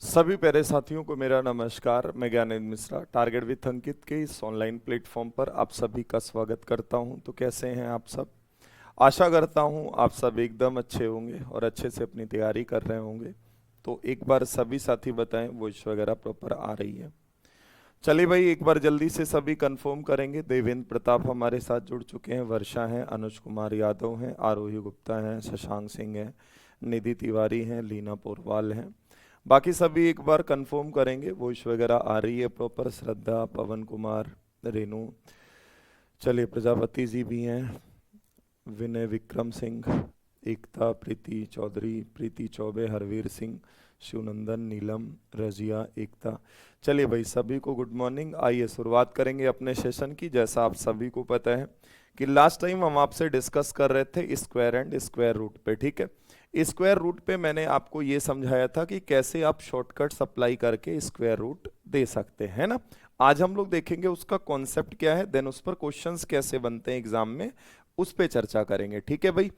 सभी प्यारे साथियों को मेरा नमस्कार। मैं ज्ञानेंद्र मिश्रा टारगेट विथ अंकित के इस ऑनलाइन प्लेटफॉर्म पर आप सभी का स्वागत करता हूं। तो कैसे हैं आप सब? आशा करता हूं आप सब एकदम अच्छे होंगे और अच्छे से अपनी तैयारी कर रहे होंगे। तो एक बार सभी साथी बताएं वॉइस वगैरह प्रॉपर आ रही है? चलिए भाई, एक बार जल्दी से सभी कंफर्म करेंगे। देवेंद्र प्रताप हमारे साथ जुड़ चुके हैं, वर्षा हैं, अनुज कुमार यादव हैं, आरोही गुप्ता हैं, शशांक सिंह हैं, निधि तिवारी हैं, लीना पोरवाल हैं। बाकी सभी एक बार कंफर्म करेंगे, वॉइस वगैरह आ रही है प्रॉपर। श्रद्धा, पवन कुमार, रेनू, चलिए प्रजापति जी भी हैं, विनय विक्रम सिंह, एकता, प्रीति चौधरी, प्रीति चौबे, हरवीर सिंह, शिवनंदन, नीलम, रजिया, एकता। चलिए भाई, सभी को गुड मॉर्निंग। आइए शुरुआत करेंगे अपने सेशन की। जैसा आप सभी को पता है कि लास्ट टाइम हम आपसे डिस्कस कर रहे थे स्क्वायर एंड स्क्वायर रूट पे, ठीक है। स्क्वायर रूट पे मैंने आपको ये समझाया था कि कैसे आप शॉर्टकट्स अप्लाई करके स्क्वायर रूट दे सकते हैं ना। आज हम लोग देखेंगे उसका कॉन्सेप्ट क्या है, देन उस पर क्वेश्चंस कैसे बनते हैं एग्जाम में, उस पे चर्चा करेंगे, ठीक है भाई।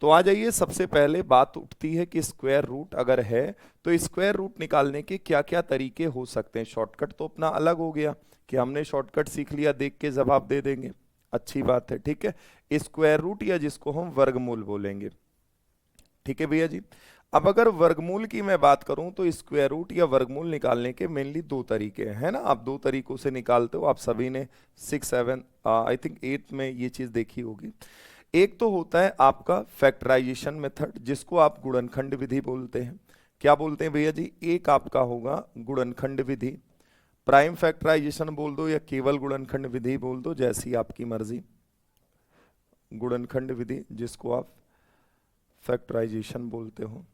तो आ जाइए, सबसे पहले बात उठती है कि स्क्वायर रूट अगर है तो स्क्वायर रूट निकालने के क्या क्या तरीके हो सकते हैं। शॉर्टकट तो अपना अलग हो गया कि हमने शॉर्टकट सीख लिया, देख के जवाब दे देंगे, अच्छी बात है, ठीक है। स्क्वायर रूट या जिसको हम वर्गमूल बोलेंगे, ठीक है भैया जी। अब अगर वर्गमूल की मैं बात करूं तो स्क्वायर रूट या वर्गमूल निकालने के मेनली दो तरीके हैं ना। आप दो तरीकों से निकालते हो, आप सभी ने 6, 7, आई थिंक 8 में ये चीज देखी होगी। एक तो होता है आपका फैक्टराइजेशन मेथड, जिसको आप गुणनखंड विधि बोलते हैं। क्या बोलते हैं भैया जी? एक आपका होगा गुणनखंड विधि, प्राइम फैक्टराइजेशन बोल दो या केवल गुणनखंड विधि बोल दो, जैसी आपकी मर्जी। गुणनखंड विधि जिसको आप फैक्टराइजेशन बोलते हो।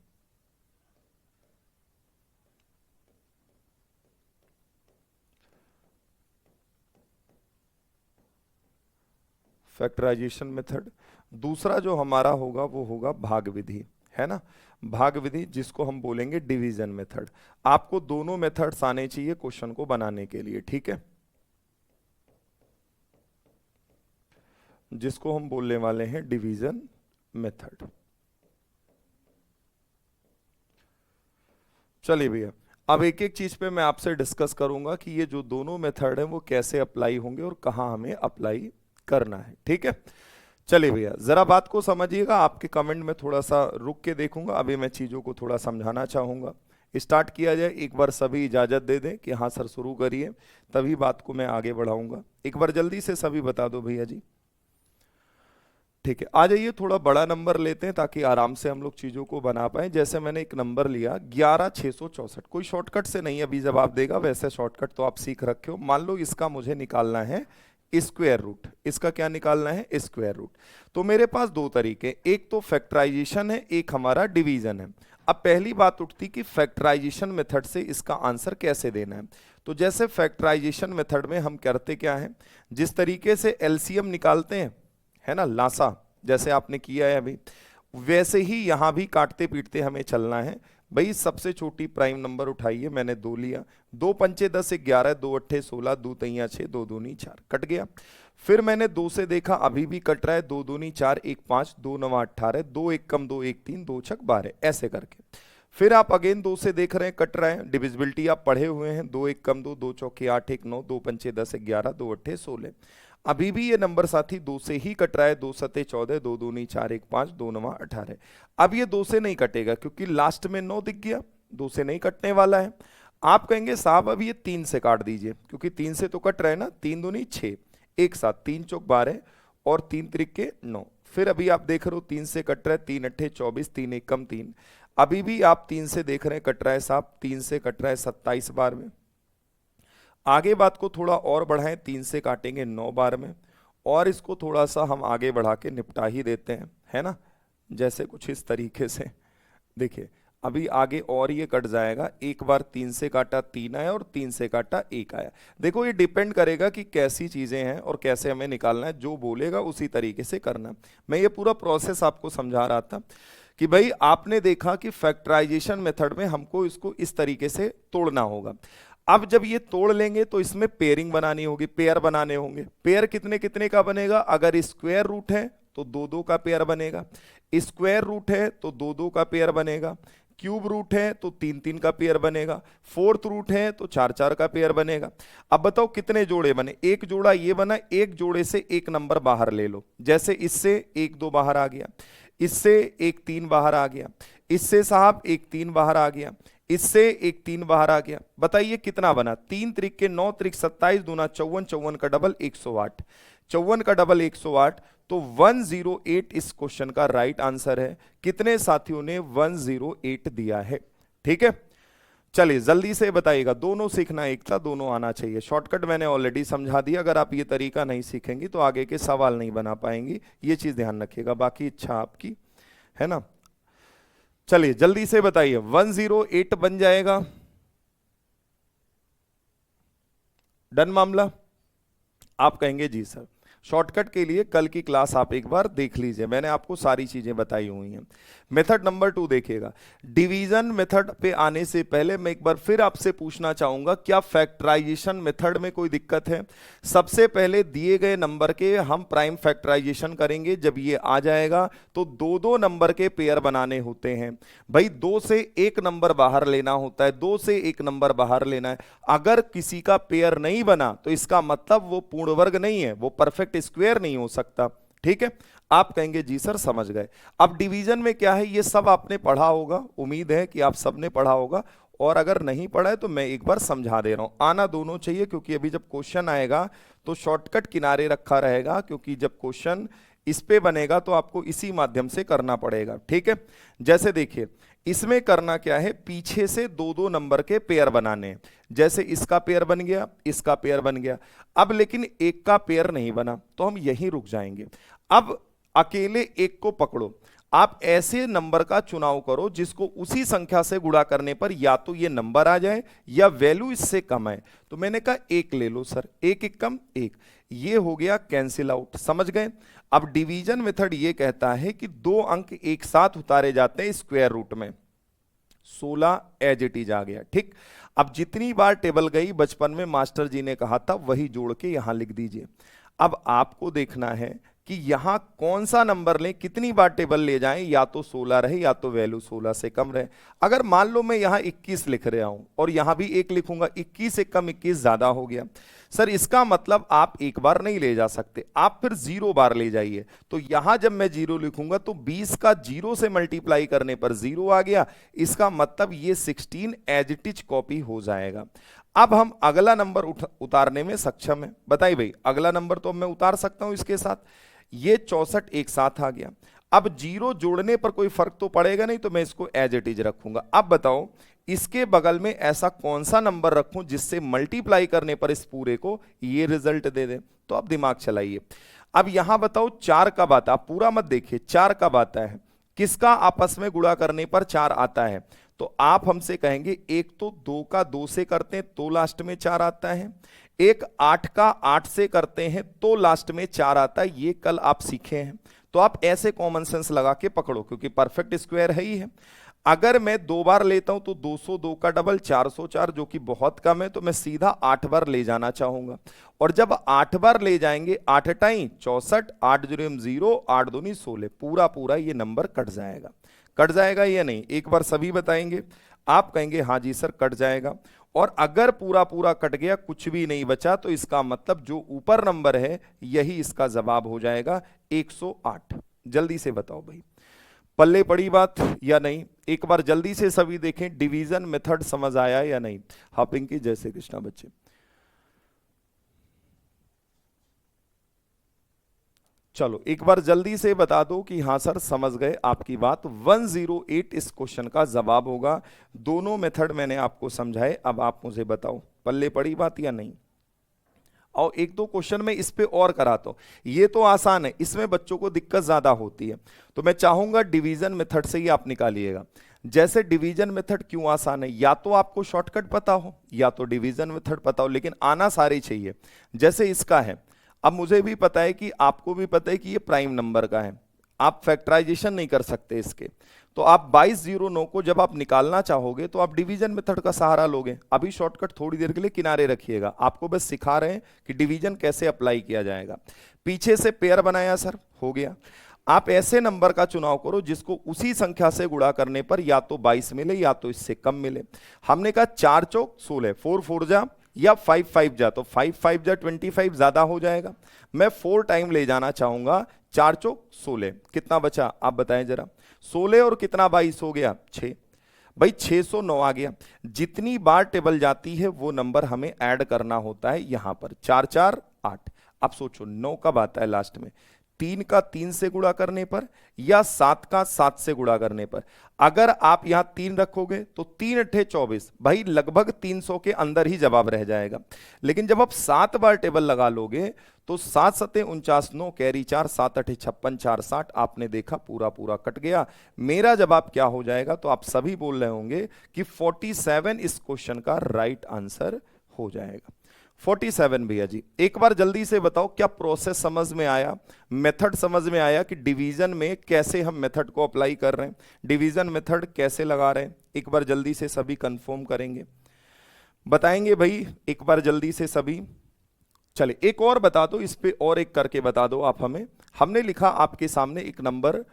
Factorization method. दूसरा जो हमारा होगा वो होगा भाग विधि, है ना। भाग विधि जिसको हम बोलेंगे डिवीजन मेथड। आपको दोनों मेथड्स आने चाहिए क्वेश्चन को बनाने के लिए, ठीक है। जिसको हम बोलने वाले हैं डिवीजन मेथड। चलिए भैया, अब एक एक चीज पे मैं आपसे डिस्कस करूंगा कि ये जो दोनों मेथड है वो कैसे अप्लाई होंगे और कहां हमें अप्लाई करना है, ठीक है। चलिए भैया, जरा बात को समझिएगा। आपके कमेंट में थोड़ा सा रुक के देखूंगा, अभी मैं चीजों को थोड़ा समझाना चाहूंगा। स्टार्ट किया जाए, एक बार सभी इजाजत दे दें कि हाँ सर शुरू करिए, तभी बात को मैं आगे बढ़ाऊंगा। एक बार जल्दी से सभी बता दो भैया जी। ठीक है, आ जाइए, थोड़ा बड़ा नंबर लेते हैं ताकि आराम से हम लोग चीजों को बना पाए। जैसे मैंने एक नंबर लिया 11664, कोई शॉर्टकट से नहीं अभी जवाब देगा, वैसे शॉर्टकट तो आप सीख रखे हो। मान लो इसका मुझे निकालना है स्क्वायर रूट, इसका क्या निकालना है? Square root. तो मेरे पास दो तरीके, एक तो फैक्टराइजेशन है, एक हमारा डिवीजन है। अब पहली बात उठती कि फैक्टराइजेशन मेथड से इसका आंसर कैसे देना है। तो जैसे फैक्टराइजेशन मेथड में हम करते क्या है, जिस तरीके से एलसीएम निकालते हैं, है ना, लासा, जैसे आपने किया है अभी, वैसे ही यहां भी काटते पीटते हमें चलना है। भाई सबसे छोटी प्राइम नंबर उठाइए, मैंने 2 लिया, 2 पंचे 10, 11, 2 अट्ठे 16, 2 तैया 6, 2 दूनी 4, कट गया। फिर मैंने 2 से देखा, अभी भी कट रहा है, 2 दूनी 4, 1 5, 2 9 18, 2 1 कम 2 1 3, 2 छक 12, ऐसे करके। फिर आप अगेन 2 से देख रहे हैं, कट रहा है, डिविजिबिलिटी आप पढ़े हुए हैं, 2 1 कम 2, 2 चौके 8, 1 9, 2 पंचे 10, 11, 2 अट्ठे 16। अभी भी ये नंबर साथी 2 से ही कट रहा है, 2 सते 14, 2 दूनी 4, 1 5, 2 नवा 18। अब ये 2 से नहीं कटेगा क्योंकि लास्ट में 9 दिख गया, 2 से नहीं कटने वाला है। आप कहेंगे साहब अब ये 3 से काट दीजिए, क्योंकि 3 से तो कट रहा है ना, 3 दूनी 6, एक साथ 3 चौक 12 और 3 त्रिके 9। फिर अभी आप देख रहे हो 3 से कट रहा है, 3 अट्ठे 24, 3 1 कम 3। अभी भी आप 3 से देख रहे हैं, कट रहा है साहब, 3 से कट रहा है 27 बार में। आगे बात को थोड़ा और बढ़ाएं, 3 से काटेंगे 9 बार में, और इसको थोड़ा सा हम आगे बढ़ा के निपटा ही देते हैं, है ना। जैसे कुछ इस तरीके से देखिए, अभी आगे और ये कट जाएगा। एक बार 3 से काटा 3 आया और 3 से काटा 1 आया। देखो ये डिपेंड करेगा कि कैसी चीजें हैं और कैसे हमें निकालना है, जो बोलेगा उसी तरीके से करना। मैं ये पूरा प्रोसेस आपको समझा रहा था कि भाई आपने देखा कि फैक्टराइजेशन मेथड में हमको इसको इस तरीके से तोड़ना होगा। अब जब ये तोड़ लेंगे तो इसमें पेयरिंग बनानी होगी, पेयर बनाने होंगे। पेयर कितने कितने का बनेगा? अगर स्क्वायर रूट है तो 2 2 का पेयर बनेगा, स्क्वायर रूट है तो 2 2 का पेयर बनेगा, क्यूब रूट है तो 3-3 का पेयर बनेगा, फोर्थ रूट है तो 4-4 का पेयर बनेगा। अब बताओ कितने जोड़े बने, एक जोड़ा ये बना, एक जोड़े से एक नंबर बाहर ले लो, जैसे इससे 1-2 बाहर आ गया, इससे 1-3 बाहर आ गया, इससे साहब 1-3 बाहर आ गया, इससे 1-3 बाहर आ गया। बताइए कितना बना, 3 त्रिक के 9 त्रिक 27 दूना 54, 54 का डबल 108, 54 का डबल 108, तो 108 इस क्वेश्चन का राइट आंसर है। कितने साथियों ने 108 दिया है? ठीक है, चलिए जल्दी से बताइएगा। दोनों सीखना एक था, दोनों आना चाहिए। शॉर्टकट मैंने ऑलरेडी समझा दिया, अगर आप ये तरीका नहीं सीखेंगी तो आगे के सवाल नहीं बना पाएंगी, ये चीज ध्यान रखिएगा, बाकी इच्छा आपकी है ना। चलिए जल्दी से बताइए, 108 बन जाएगा, डन मामला? आप कहेंगे जी सर। शॉर्टकट के लिए कल की क्लास आप एक बार देख लीजिए, मैंने आपको सारी चीजें बताई हुई हैं। मेथड नंबर 2 देखिएगा। डिवीजन मेथड पे आने से पहले मैं एक बार फिर आपसे पूछना चाहूंगा, क्या फैक्टराइजेशन मेथड में कोई दिक्कत है? सबसे पहले दिए गए नंबर के हम प्राइम फैक्टराइजेशन करेंगे। जब ये आ जाएगा तो 2-2 नंबर के पेयर बनाने होते हैं भाई, 2 से 1 नंबर बाहर लेना होता है, 2 से 1 नंबर बाहर लेना है। अगर किसी का पेयर नहीं बना तो इसका मतलब वो पूर्ण वर्ग नहीं है, वो परफेक्ट स्क्वायर नहीं हो सकता। ठीक है, आप कहेंगे जी सर समझ गए। अब डिवीजन में क्या है, ये सब आपने पढ़ा होगा, उम्मीद है कि आप सबने पढ़ा होगा, और अगर नहीं पढ़ा है तो मैं एक बार समझा दे रहा हूं। आना दोनों चाहिए, क्योंकि अभी जब क्वेश्चन आएगा तो शॉर्टकट किनारे रखा रहेगा, क्योंकि जब क्वेश्चन इस पे बनेगा तो आपको इसी माध्यम से करना पड़ेगा। ठीक है, जैसे देखिए इसमें करना क्या है, पीछे से 2-2 नंबर के पेयर बनाने हैं। जैसे इसका पेयर बन गया, इसका पेयर बन गया, अब लेकिन एक का पेयर नहीं बना तो हम यहीं रुक जाएंगे। अब अकेले एक को पकड़ो, आप ऐसे नंबर का चुनाव करो जिसको उसी संख्या से गुणा करने पर या तो ये नंबर आ जाए या वैल्यू इससे कम है। तो मैंने कहा एक ले लो सर, एक एक कम एक, ये हो गया कैंसिल आउट, समझ गए। अब डिवीजन मेथड ये कहता है कि 2 अंक एक साथ उतारे जाते हैं स्क्वायर रूट में, 16 एज इट इज आ गया। ठीक, अब जितनी बार टेबल गई बचपन में मास्टर जी ने कहा था वही जोड़ के यहां लिख दीजिए। अब आपको देखना है कि यहां कौन सा नंबर लें, कितनी बार टेबल ले जाएं, या तो 16 रहे या तो वैल्यू 16 से कम रहे। अगर मान लो मैं यहां 21 लिख रहा हूं और यहां भी 1 लिखूंगा, 21 से कम 21 ज्यादा हो गया सर, इसका मतलब आप एक बार नहीं ले जा सकते, आप फिर 0 बार ले जाइए। तो यहां जब मैं 0 लिखूंगा तो 20 का 0 से मल्टीप्लाई करने पर 0 आ गया, इसका मतलब ये 16 एज इट इज कॉपी हो जाएगा। अब हम अगला नंबर उतारने में सक्षम है। बताइए भाई, अगला नंबर तो मैं उतार सकता हूं इसके साथ, ये 64 एक साथ आ गया। अब 0 जोड़ने पर कोई फर्क तो पड़ेगा नहीं, तो मैं इसको एज इट इज रखूंगा। अब बताओ इसके बगल में ऐसा कौन सा नंबर रखूं जिससे मल्टीप्लाई करने पर इस पूरे को ये रिजल्ट दे दे। तो आप दिमाग चलाइए। अब यहां बताओ 4 कब आता, आप पूरा मत देखिए, 4 कब आता है, किसका आपस में गुणा करने पर 4 आता है। तो आप हमसे कहेंगे एक तो 2 का 2 से करते हैं तो लास्ट में 4 आता है, एक 8 का 8 से करते हैं तो लास्ट में 4 आता है, ये कल आप सीखे हैं। तो आप ऐसे कॉमन सेंस लगा के पकड़ो, क्योंकि परफेक्ट स्क्वायर है ही है। अगर मैं 2 बार लेता हूं तो 202 का डबल 404, जो कि बहुत कम है, तो मैं सीधा 8 बार ले जाना चाहूंगा। और जब 8 बार ले जाएंगे, 8 टाइम 64, 8 जुर्म 0, 8 दूनी 16, पूरा पूरा ये नंबर कट जाएगा। कट जाएगा या नहीं, एक बार सभी बताएंगे। आप कहेंगे हाँ जी सर कट जाएगा। और अगर पूरा पूरा कट गया, कुछ भी नहीं बचा, तो इसका मतलब जो ऊपर नंबर है यही इसका जवाब हो जाएगा 108। जल्दी से बताओ भाई, पल्ले पड़ी बात या नहीं? एक बार जल्दी से सभी देखें, डिवीजन मेथड समझ आया या नहीं? हाँ पिंकी, जय श्री कृष्णा बच्चे। चलो एक बार जल्दी से बता दो कि हाँ सर समझ गए आपकी बात। 108 इस क्वेश्चन का जवाब होगा। दोनों मेथड मैंने आपको समझाए, अब आप मुझे बताओ पल्ले पड़ी बात या नहीं। और एक दो क्वेश्चन में इस पे और कराता हूं, ये तो आसान है, इसमें बच्चों को दिक्कत ज्यादा होती है, तो मैं चाहूंगा डिवीजन मेथड से ही आप निकालिएगा। जैसे डिवीजन मेथड क्यों आसान है, या तो आपको शॉर्टकट पता हो या तो डिवीजन मेथड पता हो, लेकिन आना सारे चाहिए। जैसे इसका है, अब मुझे भी पता है कि आपको भी पता है कि ये प्राइम नंबर का है, आप फैक्टराइजेशन नहीं कर सकते इसके, तो आप 2209 को जब आप निकालना चाहोगे तो आप डिवीजन मेथड का सहारा लोगे। अभी शॉर्टकट थोड़ी देर के लिए किनारे रखिएगा, आपको बस सिखा रहे हैं कि डिवीजन कैसे अप्लाई किया जाएगा। पीछे से पेयर बनाया सर, हो गया। आप ऐसे नंबर का चुनाव करो जिसको उसी संख्या से गुणा करने पर या तो 22 मिले या तो इससे कम मिले। हमने कहा 4 चौक 16, 4 4 जा या 5 5 जा, तो 5 5 जा 25 ज्यादा हो जाएगा। मैं 4 टाइम ले जाना चाहूंगा, 4 चौक 16, कितना बचा आप बताएं जरा। 16 और कितना 22 हो गया 6, भाई 609 आ गया। जितनी बार टेबल जाती है वो नंबर हमें ऐड करना होता है यहां पर, 4 4 8। अब सोचो 9 कब आता है लास्ट में, 3 का 3 से गुणा करने पर या 7 का 7 से गुणा करने पर। अगर आप यहां 3 रखोगे तो 3 अट्ठे 24, भाई लगभग 300 के अंदर ही जवाब रह जाएगा। लेकिन जब आप 7 बार टेबल लगा लोगे तो 7 सते 49, 9 कैरी 4, 7 अट्ठे 56, 4 60, आपने देखा पूरा पूरा कट गया। मेरा जवाब क्या हो जाएगा, तो आप सभी बोल रहे होंगे कि 47 इस क्वेश्चन का राइट आंसर हो जाएगा। 47 भैया जी, एक बार जल्दी से बताओ क्या प्रोसेस समझ में आया, मेथड समझ में आया कि डिवीजन में कैसे हम मेथड को अप्लाई कर रहे हैं, डिवीजन मेथड कैसे लगा रहे हैं। एक बार जल्दी से सभी कंफर्म करेंगे, बताएंगे भाई एक बार जल्दी से सभी। चले एक और बता दो, इस पे और एक करके बता दो आप हमें। हमने लिखा आपके सामने एक नंबर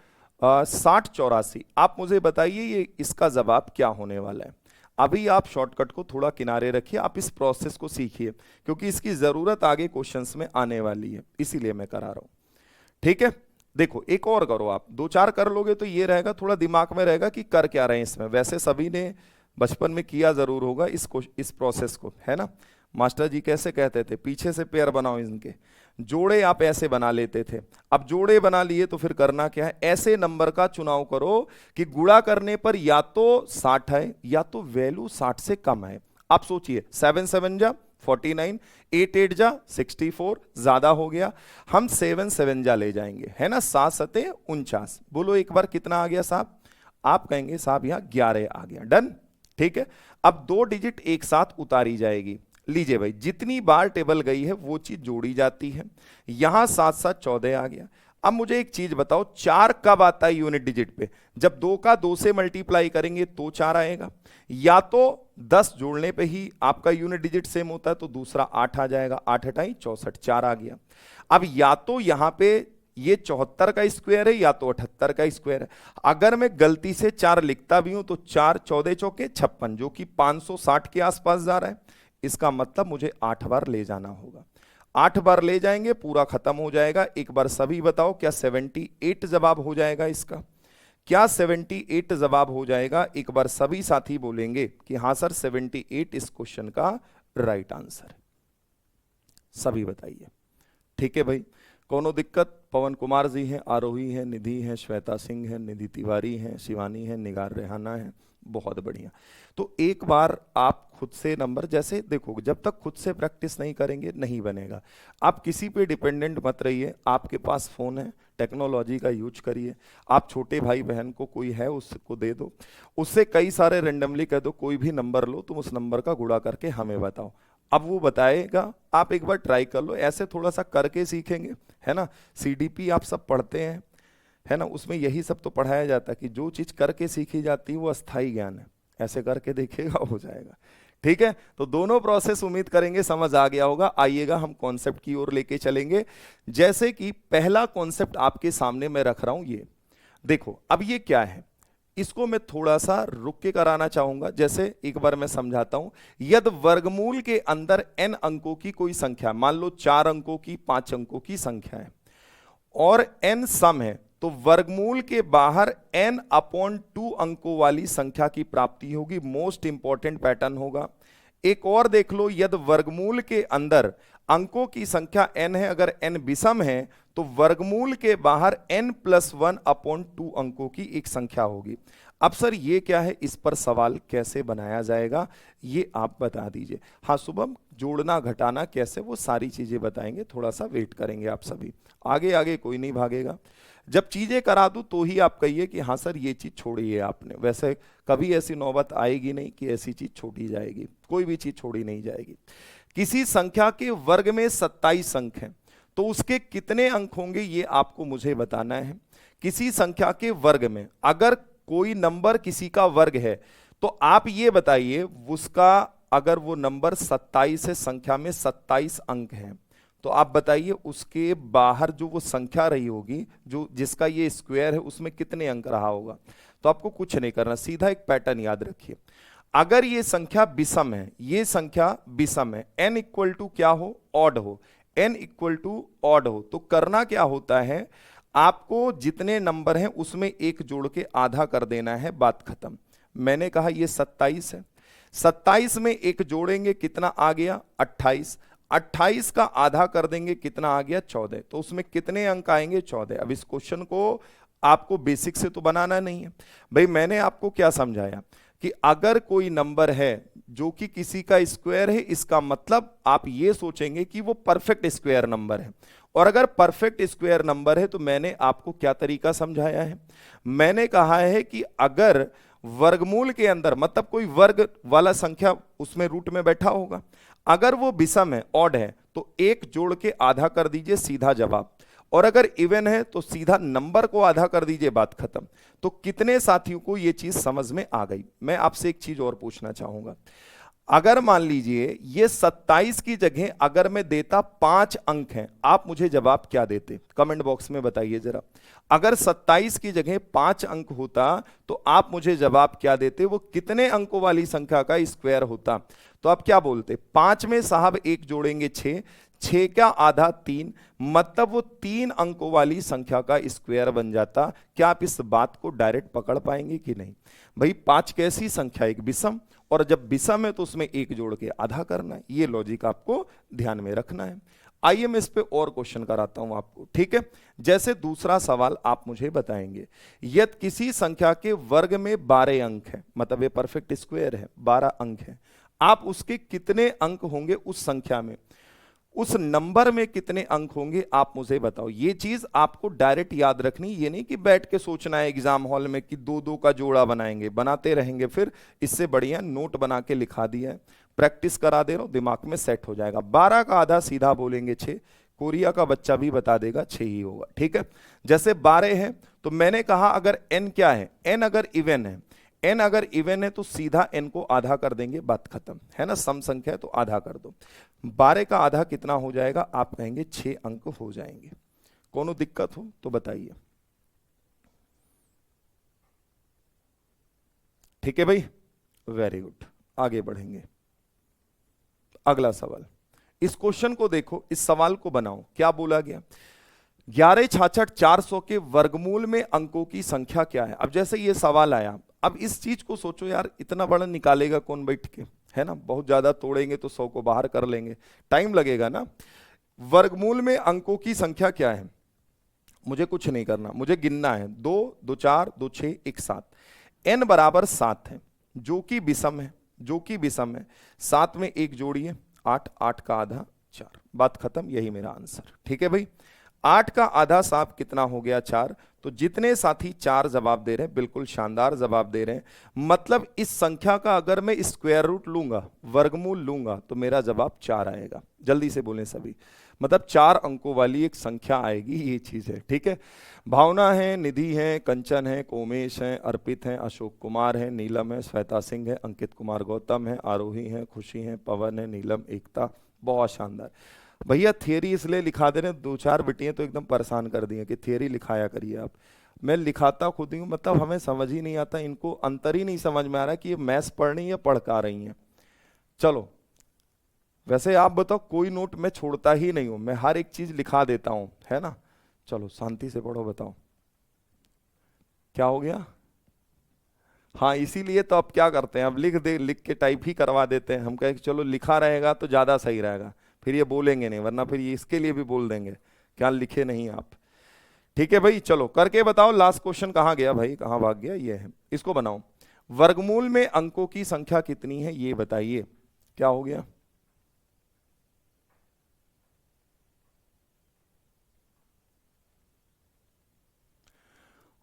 6084, आप मुझे बताइए ये इसका जवाब क्या होने वाला है। अभी आप शॉर्टकट को थोड़ा किनारे रखिए, आप इस प्रोसेस को सीखिए क्योंकि इसकी जरूरत आगे क्वेश्चंस में आने वाली है, इसीलिए मैं करा रहा हूं। ठीक है, देखो एक और करो, आप 2 4 कर लोगे तो ये रहेगा, थोड़ा दिमाग में रहेगा कि कर क्या रहे हैं इसमें। वैसे सभी ने बचपन में किया जरूर होगा इस प्रोसेस को, है ना। मास्टर जी कैसे कहते थे, पीछे से पेयर बनाओ इनके, जोड़े आप ऐसे बना लेते थे। अब जोड़े बना लिए तो फिर करना क्या है, ऐसे नंबर का चुनाव करो कि गुणा करने पर या तो 60 है या तो वैल्यू 60 से कम है। आप सोचिए 7 7 जा 49, 8 8 जा 64, ज्यादा हो गया, हम 7 7 जा ले जाएंगे, है ना। 7 सते 49, बोलो एक बार कितना आ गया साहब, आप कहेंगे साहब यहां 11 आ गया, डन। ठीक है, अब 2 डिजिट एक साथ उतारी जाएगी। लीजिए भाई, जितनी बार टेबल गई है वो चीज जोड़ी जाती है। यहां 7 7 14 आ गया। अब मुझे एक चीज बताओ, 4 कब आता है यूनिट डिजिट पे, जब 2 का 2 से मल्टीप्लाई करेंगे तो 4 आएगा, या तो 10 जोड़ने पे ही आपका यूनिट डिजिट सेम होता है तो दूसरा 8 आ जाएगा, 8 8 64, 4 आ गया। अब या तो यहां पे ये 74 का स्क्वायर है या तो 78 का स्क्वायर है। अगर मैं गलती से 4 लिखता भी हूं तो 4 14 चौके 56, जो कि 560 के आसपास जा रहा है। इसका मतलब मुझे 8 बार ले जाना होगा, 8 बार ले जाएंगे पूरा खत्म हो जाएगा। एक बार सभी बताओ क्या 78 जवाब हो जाएगा इसका, क्या 78 जवाब हो जाएगा। एक बार सभी साथी बोलेंगे कि हां सर 78 इस क्वेश्चन का राइट आंसर है, सभी बताइए। ठीक है भाई, कोनो दिक्कत। पवन कुमार जी हैं, आरोही हैं, निधि हैं, श्वेता सिंह हैं, निधि तिवारी हैं, शिवानी हैं, निगार रेहाना है, बहुत बढ़िया। तो एक बार आप खुद से नंबर, जैसे देखो जब तक खुद से प्रैक्टिस नहीं करेंगे नहीं बनेगा। आप किसी पे डिपेंडेंट मत रहिए, आपके पास फोन है, टेक्नोलॉजी का यूज करिए। आप छोटे भाई बहन को कोई है उसको दे दो, उससे कई सारे रेंडमली कह दो कोई भी नंबर लो, तुम उस नंबर का गुणा करके हमें बताओ। अब वो बताएगा, आप एक बार ट्राई कर लो, ऐसे थोड़ा सा करके सीखेंगे, है ना। सीडीपी आप सब पढ़ते हैं, है ना, उसमें यही सब तो पढ़ाया जाता है कि जो चीज करके सीखी जाती है वो अस्थाई ज्ञान है। ऐसे करके देखिएगा हो जाएगा। ठीक है, तो दोनों प्रोसेस उम्मीद करेंगे समझ आ गया होगा। आइएगा हम कॉन्सेप्ट की ओर लेके चलेंगे। जैसे कि पहला कॉन्सेप्ट आपके सामने मैं रख रहा हूं, ये देखो। अब ये क्या है, इसको मैं थोड़ा सा रुक के कराना चाहूंगा। जैसे एक बार मैं समझाता हूं, यदि वर्गमूल के अंदर n अंकों की कोई संख्या, मान लो 4 अंकों की 5 अंकों की संख्या है और n सम है, तो वर्गमूल के बाहर n/2 अंकों वाली संख्या की प्राप्ति होगी। मोस्ट इंपॉर्टेंट पैटर्न होगा। एक और देख लो, यदि वर्गमूल के अंदर अंकों की संख्या n है, अगर n विषम है तो वर्गमूल के बाहर n+1/2 अंकों की एक संख्या होगी। अब सर ये क्या है, इस पर सवाल कैसे बनाया जाएगा ये आप बता दीजिए। हाँ शुभम, जोड़ना घटाना कैसे, वो सारी चीजें बताएंगे, थोड़ा सा वेट करेंगे आप सभी। आगे आगे कोई नहीं भागेगा, जब चीजें करा दूं तो ही आप कहिए कि हाँ सर ये चीज छोड़ी है आपने। वैसे कभी ऐसी नौबत आएगी नहीं कि ऐसी चीज छोड़ी जाएगी, कोई भी चीज छोड़ी नहीं जाएगी। किसी संख्या के वर्ग में 27 अंक हैं तो उसके कितने अंक होंगे ये आपको मुझे बताना है। किसी संख्या के वर्ग में अगर कोई नंबर किसी का वर्ग है तो आप ये बताइए उसका, अगर वो नंबर 27 है, संख्या में 27 अंक हैं, तो आप बताइए उसके बाहर जो वो संख्या रही होगी, जो जिसका ये स्क्वायर है, उसमें कितने अंक रहा होगा। तो आपको कुछ नहीं करना, सीधा एक पैटर्न याद रखिए। अगर ये संख्या विषम है, ये संख्या विषम है, n इक्वल टू क्या हो, ऑड हो, n इक्वल टू ऑड हो, तो करना क्या होता है, आपको जितने नंबर हैं उसमें एक जोड़ के आधा कर देना है, बात खत्म। मैंने कहा ये 27 है, 27 में एक जोड़ेंगे कितना आ गया 28, 28 का आधा कर देंगे कितना आ गया 14, तो उसमें कितने अंक आएंगे 14। अब इस क्वेश्चन को आपको बेसिक से तो बनाना नहीं है भाई, मैंने आपको क्या समझाया कि अगर कोई नंबर है जो कि किसी का स्क्वायर है, इसका मतलब आप ये सोचेंगे कि वो परफेक्ट स्क्वायर नंबर है। और अगर परफेक्ट स्क्वायर नंबर है तो मैंने आपको क्या तरीका समझाया है, मैंने कहा है कि अगर वर्गमूल के अंदर, मतलब कोई वर्ग वाला संख्या उसमें रूट में बैठा होगा, अगर वो विषम है, ऑड है, तो एक जोड़ के आधा कर दीजिए, सीधा जवाब। और अगर इवन है तो सीधा नंबर को आधा कर दीजिए, बात खत्म। तो कितने साथियों को यह चीज समझ में आ गई। मैं आपसे एक चीज और पूछना चाहूंगा, अगर मान लीजिए ये 27 की जगह अगर मैं देता 5 अंक हैं, आप मुझे जवाब क्या देते, कमेंट बॉक्स में बताइए जरा। अगर 27 की जगह 5 अंक होता तो आप मुझे जवाब क्या देते, वो कितने अंकों वाली संख्या का स्क्वायर होता। तो आप क्या बोलते, 5 में साहब एक जोड़ेंगे 6, 6 का आधा 3, मतलब वो 3 अंकों वाली संख्या का स्क्वायर बन जाता। क्या आप इस बात को डायरेक्ट पकड़ पाएंगे कि नहीं। भाई 5 कैसी संख्या, एक विषम, और जब विषम है तो उसमें एक जोड़ के आधा करना है, ये लॉजिक आपको ध्यान में रखना है। आइए मैं इस पे और क्वेश्चन कराता हूं आपको, ठीक है। जैसे दूसरा सवाल आप मुझे बताएंगे, यदि किसी संख्या के वर्ग में 12 अंक है, मतलब ये परफेक्ट स्क्वायर है, 12 अंक है, आप उसके कितने अंक होंगे उस संख्या में, उस नंबर में कितने अंक होंगे आप मुझे बताओ। ये चीज आपको डायरेक्ट याद रखनी, ये नहीं कि बैठ के सोचना है एग्जाम हॉल में कि दो दो का जोड़ा बनाएंगे, बनाते रहेंगे फिर। इससे बढ़िया नोट बना के लिखा दिया है, प्रैक्टिस करा दे रहा हूं, दिमाग में सेट हो जाएगा। 12 का आधा सीधा बोलेंगे 6, कोरिया का बच्चा भी बता देगा 6 ही होगा, ठीक है। जैसे 12 है तो मैंने कहा अगर n क्या है, n अगर इवन है, n अगर इवन है तो सीधा n को आधा कर देंगे, बात खत्म है ना। सम संख्या है तो आधा कर दो, 12 का आधा कितना हो जाएगा, आप कहेंगे 6 अंक हो जाएंगे। कोनो दिक्कत हो तो बताइए, ठीक है भाई, वेरी गुड। आगे बढ़ेंगे, अगला सवाल। इस क्वेश्चन को देखो, इस सवाल को बनाओ, क्या बोला गया, 11 66 400 के वर्गमूल में अंकों की संख्या क्या है। अब जैसे ये सवाल आया, अब इस चीज को सोचो यार, इतना बड़ा निकालेगा कौन बैठ के, है ना। बहुत ज्यादा तोड़ेंगे तो 100 को बाहर कर लेंगे, टाइम लगेगा ना। वर्गमूल में अंकों की संख्या क्या है, मुझे कुछ नहीं करना, मुझे गिनना है, 2 2 4 2 6 1 7, n बराबर 7 है, जो कि विषम है, जो कि विषम है। 7 में एक जोड़िए 8, 8 का आधा 4, बात खत्म, यही मेरा आंसर, ठीक है भाई। 8 का आधा साफ कितना हो गया 4, तो जितने साथी 4 जवाब दे रहे हैं, बिल्कुल शानदार जवाब दे रहे हैं। मतलब इस संख्या का अगर मैं स्क्वायर रूट लूंगा, वर्गमूल लूंगा, तो मेरा जवाब 4 आएगा। जल्दी से बोलें सभी, मतलब 4 अंकों वाली एक संख्या आएगी, ये चीज है, ठीक है। भावना है, निधि है, कंचन है, कोमेश है, अर्पित है, अशोक कुमार है, नीलम है, श्वेता सिंह है, अंकित कुमार गौतम है, आरोही है, खुशी है, पवन है, नीलम, एकता, बहुत शानदार। भैया थियरी इसलिए लिखा दे रहे हैं, 2-4 बिटियां तो एकदम परेशान कर दी हैं कि थियरी लिखाया करिए आप। मैं लिखाता खुद ही हूँ, मतलब हमें समझ ही नहीं आता, इनको अंतर ही नहीं समझ में आ रहा कि ये मैथ्स पढ़ रही है पढ़ का रही हैं। चलो वैसे आप बताओ, कोई नोट मैं छोड़ता ही नहीं हूं, मैं हर एक चीज लिखा देता हूं, है ना। चलो शांति से पढ़ो, बताओ क्या हो गया। हाँ इसीलिए तो अब क्या करते हैं, अब लिख दे, लिख के टाइप ही करवा देते हैं। हम कहें चलो लिखा रहेगा तो ज्यादा सही रहेगा, फिर ये बोलेंगे नहीं, वरना फिर ये इसके लिए भी बोल देंगे क्या लिखे नहीं आप। ठीक है भाई, चलो करके बताओ। लास्ट क्वेश्चन कहाँ गया भाई, कहाँ भाग गया, ये है, इसको बनाओ। वर्गमूल में अंकों की संख्या कितनी है ये बताइए, क्या हो गया।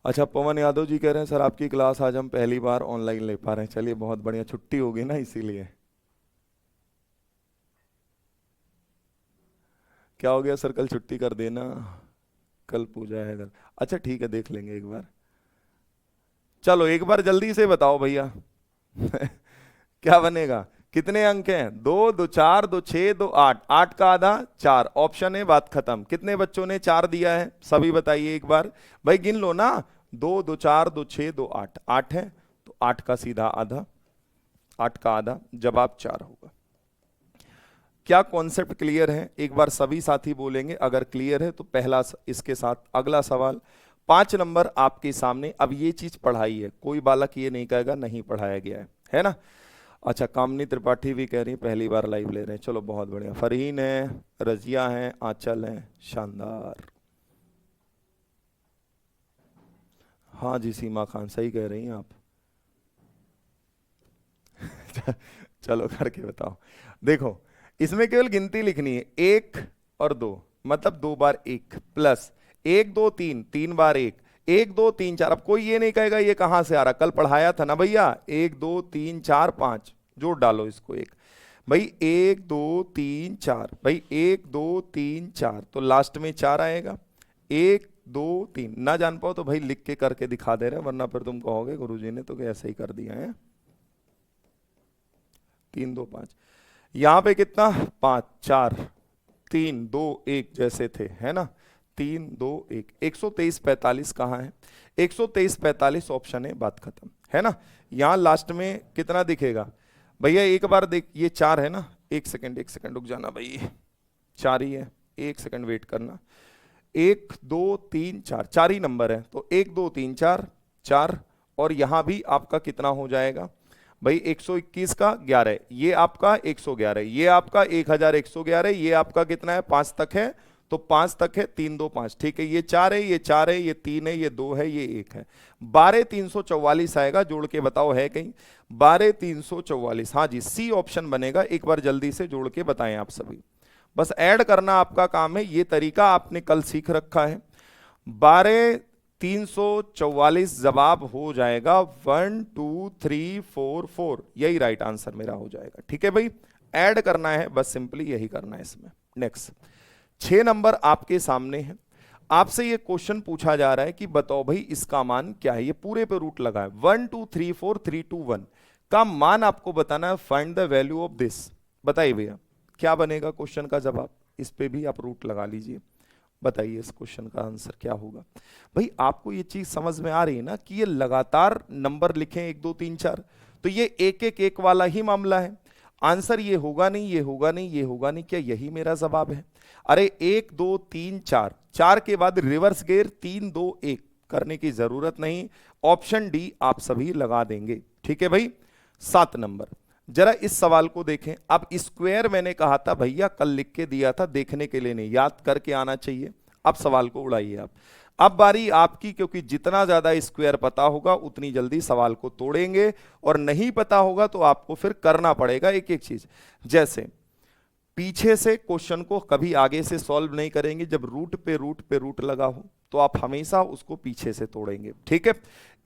अच्छा पवन यादव जी कह रहे हैं सर आपकी क्लास आज हम पहली बार ऑनलाइन ले पा रहे हैं। चलिए बहुत बढ़िया, छुट्टी होगी ना इसीलिए। क्या हो गया सर, कल छुट्टी कर देना, कल पूजा है घर। अच्छा ठीक है, देख लेंगे एक बार। चलो एक बार जल्दी से बताओ भैया क्या बनेगा, कितने अंक हैं? दो, दो चार, दो छह, दो आठ, आठ का आधा 4, ऑप्शन है, बात खत्म। कितने बच्चों ने 4 दिया है सभी बताइए एक बार, भाई गिन लो ना, 2, दो चार, दो छह, दो आठ, 8 है तो 8 का सीधा आधा, 8 का आधा, जवाब 4 होगा। क्या कॉन्सेप्ट क्लियर है? एक बार सभी साथी बोलेंगे अगर क्लियर है तो पहला इसके साथ अगला सवाल 5 नंबर आपके सामने। अब ये चीज पढ़ाई है, कोई बालक ये नहीं कहेगा नहीं पढ़ाया गया है ना? अच्छा, कामनी त्रिपाठी भी कह रही है पहली बार लाइव ले रहे हैं, चलो बहुत बढ़िया। फरहीन है, रजिया है, आंचल है, शानदार। हाँ जी सीमा खान सही कह रही हैं आप। चलो करके बताओ। देखो इसमें केवल गिनती लिखनी है, 1 और 2, मतलब 2 बार 1 प्लस 1 2 3, 3 बार 1, 1 2 3 4। अब कोई ये नहीं कहेगा ये कहां से आ रहा, कल पढ़ाया था ना भैया, 1 2 3 4 5, जोड़ डालो इसको एक, भाई 1 2 3 4, भाई 1 2 3 4, तो लास्ट में 4 आएगा। 1 2 3 ना जान पाओ तो भाई लिख के करके दिखा दे रहे हैं, वरना फिर तुम कहोगे गुरुजी ने तो ऐसे ही कर दिया है। 3 2 5, यहां पे कितना 5 4 3 2 1 जैसे थे, है ना? 3 2 1, 123 45 कहाँ है? 123 45 ऑप्शन है, बात खत्म, है ना? यहां लास्ट में कितना दिखेगा भैया एक बार देख, ये 4 है ना, एक सेकंड रुक जाना भाई, 4 ही है, एक सेकंड वेट करना। 1 2 3 4, 4 ही नंबर है तो 1 2 3 4 4, और यहां भी आपका कितना हो जाएगा भाई 121 का 11, ये आपका 111, ये आपका 1111, ये आपका कितना है 5 तक है, तो 5 तक है, 3 2 5, ठीक है, ये 4 है, ये 4 है, ये 3 है, ये 2 है, ये 1 है, 12 344 आएगा। जोड़ के बताओ है कहीं 12 344? हाँ जी सी ऑप्शन बनेगा। एक बार जल्दी से जोड़ के बताएं आप सभी, बस ऐड करना आपका काम है, ये तरीका आपने कल सीख रखा है। 12 344 जवाब हो जाएगा 1 2 3 4 4, यही राइट आंसर मेरा हो जाएगा। ठीक है भाई, ऐड करना है बस, सिंपली यही करना है इसमें। नेक्स्ट 6 नंबर आपके सामने है, आपसे ये क्वेश्चन पूछा जा रहा है कि बताओ भाई इसका मान क्या है। ये पूरे पे रूट लगा है, 1 2 3 4 3 2 1 का मान आपको बताना है। Find the value of this, बताइए भैया क्या बनेगा क्वेश्चन का जवाब। इस पे भी आप रूट लगा लीजिए, बताइए इस क्वेश्चन का आंसर क्या होगा। भाई आपको ये चीज समझ में आ रही है ना कि ये लगातार नंबर लिखे 1 2 3 4, तो ये एक एक एक वाला ही मामला है। आंसर ये होगा नहीं, ये होगा नहीं, ये होगा नहीं, क्या यही मेरा जवाब है? अरे 1 2 3 4, 4 के बाद रिवर्स गेयर 3 2 1 करने की जरूरत नहीं, ऑप्शन डी आप सभी लगा देंगे। ठीक है भाई। 7 नंबर, जरा इस सवाल को देखें। अब स्क्वायर मैंने कहा था भैया कल लिख के दिया था, देखने के लिए नहीं, याद करके आना चाहिए। अब सवाल को उड़ाइए आप, अब बारी आपकी, क्योंकि जितना ज्यादा स्क्वायर पता होगा उतनी जल्दी सवाल को तोड़ेंगे, और नहीं पता होगा तो आपको फिर करना पड़ेगा एक एक चीज। जैसे पीछे से क्वेश्चन को कभी आगे से सॉल्व नहीं करेंगे, जब रूट पे रूट पे रूट लगा हो तो आप हमेशा उसको पीछे से तोड़ेंगे। ठीक है,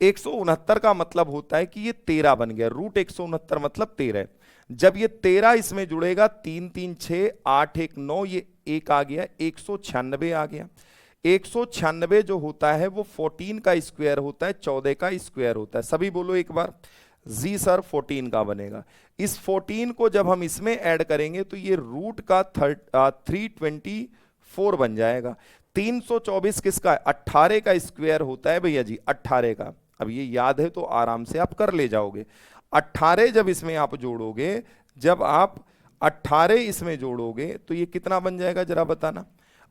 169 का मतलब होता है कि ये 13 बन गया, रूट 169 मतलब 13 है। जब ये 13 इसमें जुड़ेगा, 3 3 6 8 1 9, ये 1 आ गया, 196 आ गया। 196 जो होता है वो 14 का स्क्वायर होता है, 14 का स्क्वायर होता है। सभी बोलो एक बार, जी सर 14 का बनेगा। इस 14 को जब हम इसमें ऐड करेंगे तो ये रूट का 324 बन जाएगा। 324 किसका है? 18 का स्क्वायर होता है भैया जी, 18 का। अब ये याद है तो आराम से आप कर ले जाओगे। 18 जब इसमें आप जोड़ोगे, जब आप 18 इसमें जोड़ोगे तो ये कितना बन जाएगा जरा बताना।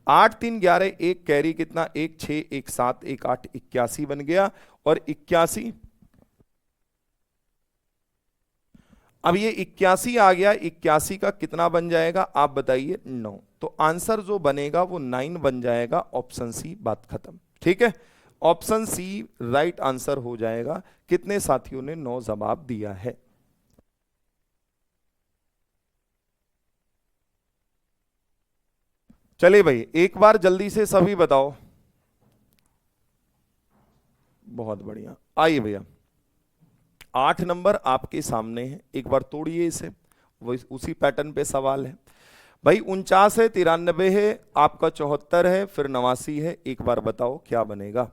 8 3 11, एक कैरी कितना, 1 6 1 7 1 8, 81 बन गया। और 81, अब ये 81 आ गया, 81 का कितना बन जाएगा आप बताइए, 9। तो आंसर जो बनेगा वो 9 बन जाएगा, ऑप्शन सी, बात खत्म। ठीक है, ऑप्शन सी राइट आंसर हो जाएगा। कितने साथियों ने 9 जवाब दिया है? चलिए भाई एक बार जल्दी से सभी बताओ। बहुत बढ़िया, आइए भैया 8 नंबर आपके सामने है, एक बार तोड़िए इसे, वो उसी पैटर्न पे सवाल है भाई। 49 है, 93 है, आपका 74 है, फिर 89 है। एक बार बताओ क्या बनेगा,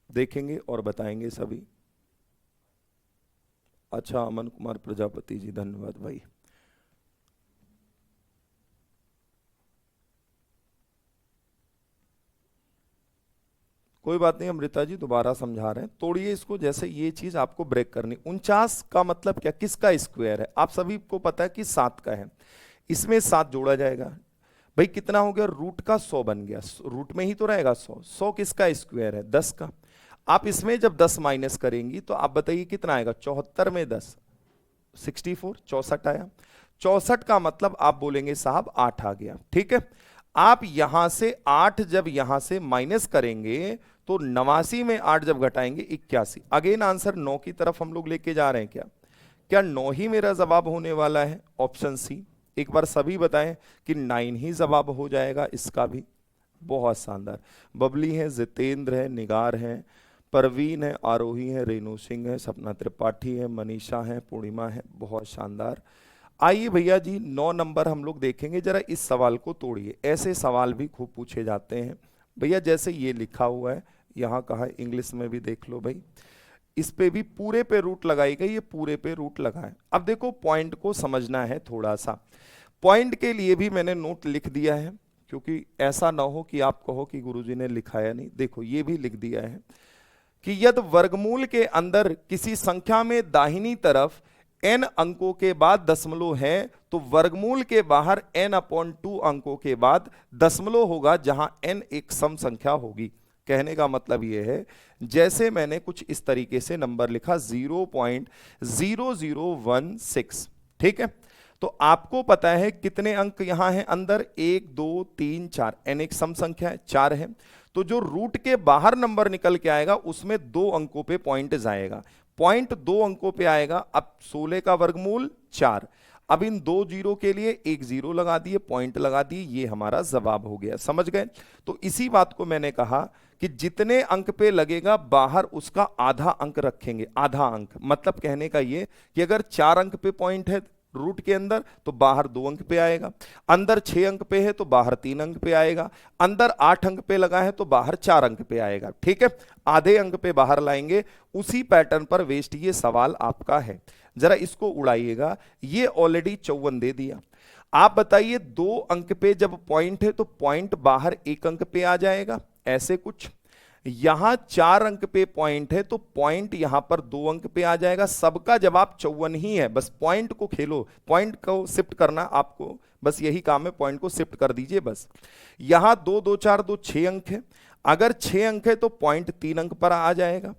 देखेंगे और बताएंगे सभी। अच्छा अमन कुमार प्रजापति जी, धन्यवाद भाई। कोई बात नहीं अमृता जी, दोबारा समझा रहे हैं, तोड़िए इसको। जैसे ये चीज आपको ब्रेक करनी। 49 का मतलब क्या, किसका स्क्वायर है? आप सभी को पता है कि 7 का है, इसमें 7 जोड़ा जाएगा। भाई कितना हो गया, रूट का 100 बन गया, रूट में ही तो रहेगा 100। 100 किसका स्क्वायर है, 10 का। आप इसमें जब 10 माइनस करेंगी तो आप बताइए कितना आएगा, 74 में 10 64, 64 आया। 64 का मतलब आप बोलेंगे साहब 8 आ गया, ठीक है। आप यहां से 8 जब यहां से माइनस करेंगे तो 89 में 8 जब घटाएंगे 81। अगेन आंसर 9 की तरफ हम लोग लेके जा रहे हैं क्या? क्या 9 ही मेरा जवाब होने वाला है? Option C. एक बार सभी बताएं कि 9 ही जवाब हो जाएगा इसका भी। बहुत शानदार। बबली है, जितेंद्र है, निगार है, परवीन है, आरोही है, रेणु सिंह है, सपना त्रिपाठी है, मनीषा है, पूर्णिमा है। बहुत शानदार। आइए भैया जी 9 नंबर हम लोग देखेंगे। जरा इस सवाल को तोड़िए। ऐसे सवाल भी खूब पूछे जाते हैं भैया, जैसे ये लिखा हुआ है, यहां कहा इंग्लिश में भी देख लो भाई। इस पे भी पूरे पे रूट लगाई गई, ये पूरे पे रूट लगाए। अब देखो पॉइंट को समझना है थोड़ा सा। पॉइंट के लिए भी मैंने नोट लिख दिया है, क्योंकि ऐसा ना हो कि आप कहो कि गुरुजी ने लिखाया नहीं। देखो ये भी लिख दिया है कि यदि वर्गमूल के अंदर किसी संख्या में दाहिनी तरफ n अंकों के बाद दशमलव है तो वर्गमूल के बाहर n/2 अंकों के बाद दशमलव होगा, जहां n एक सम संख्या होगी। कहने का मतलब यह है, जैसे मैंने कुछ इस तरीके से नंबर लिखा 0.0016, ठीक है। तो आपको पता है कितने अंक यहां हैं अंदर, 1 2 3 4, n एक सम संख्या है, 4 है। तो जो रूट के बाहर नंबर निकल के आएगा उसमें 2 अंकों पे पॉइंट जाएगा, पॉइंट 2 अंकों पे आएगा। अब 16 का वर्गमूल 4। अब इन 2 जीरो के लिए एक जीरो लगा दिए, पॉइंट लगा दिए, ये हमारा जवाब हो गया। समझ गए? तो इसी बात को मैंने कहा कि जितने अंक पे लगेगा बाहर उसका आधा अंक रखेंगे। आधा अंक मतलब कहने का ये कि अगर 4 अंक पे पॉइंट है रूट के अंदर तो बाहर 2 अंक पे आएगा, अंदर 6 अंक पे है तो बाहर 3 अंक पे आएगा, अंदर 8 अंक पे लगा है तो बाहर 4 अंक पे आएगा, ठीक है। आधे अंक पे बाहर लाएंगे। उसी पैटर्न पर वेस्ट ये सवाल आपका है। जरा इसको उड़ाइएगा। ये ऑलरेडी 54 दे दिया। आप बताइए 2 अंक पे जब पॉइंट है तो पॉइंट बाहर 1 अंक पे आ जाएगा, ऐसे कुछ। यहां 4 अंक पे पॉइंट है तो पॉइंट यहां पर 2 अंक पे आ जाएगा। सबका जवाब 54 ही है, बस पॉइंट को खेलो, पॉइंट को शिफ्ट करना आपको, बस यही काम है, पॉइंट को शिफ्ट कर दीजिए बस। यहां 2 2 4 2 6 अंक है, अगर 6 अंक है तो पॉइंट 3 अंक पर आ जाएगा।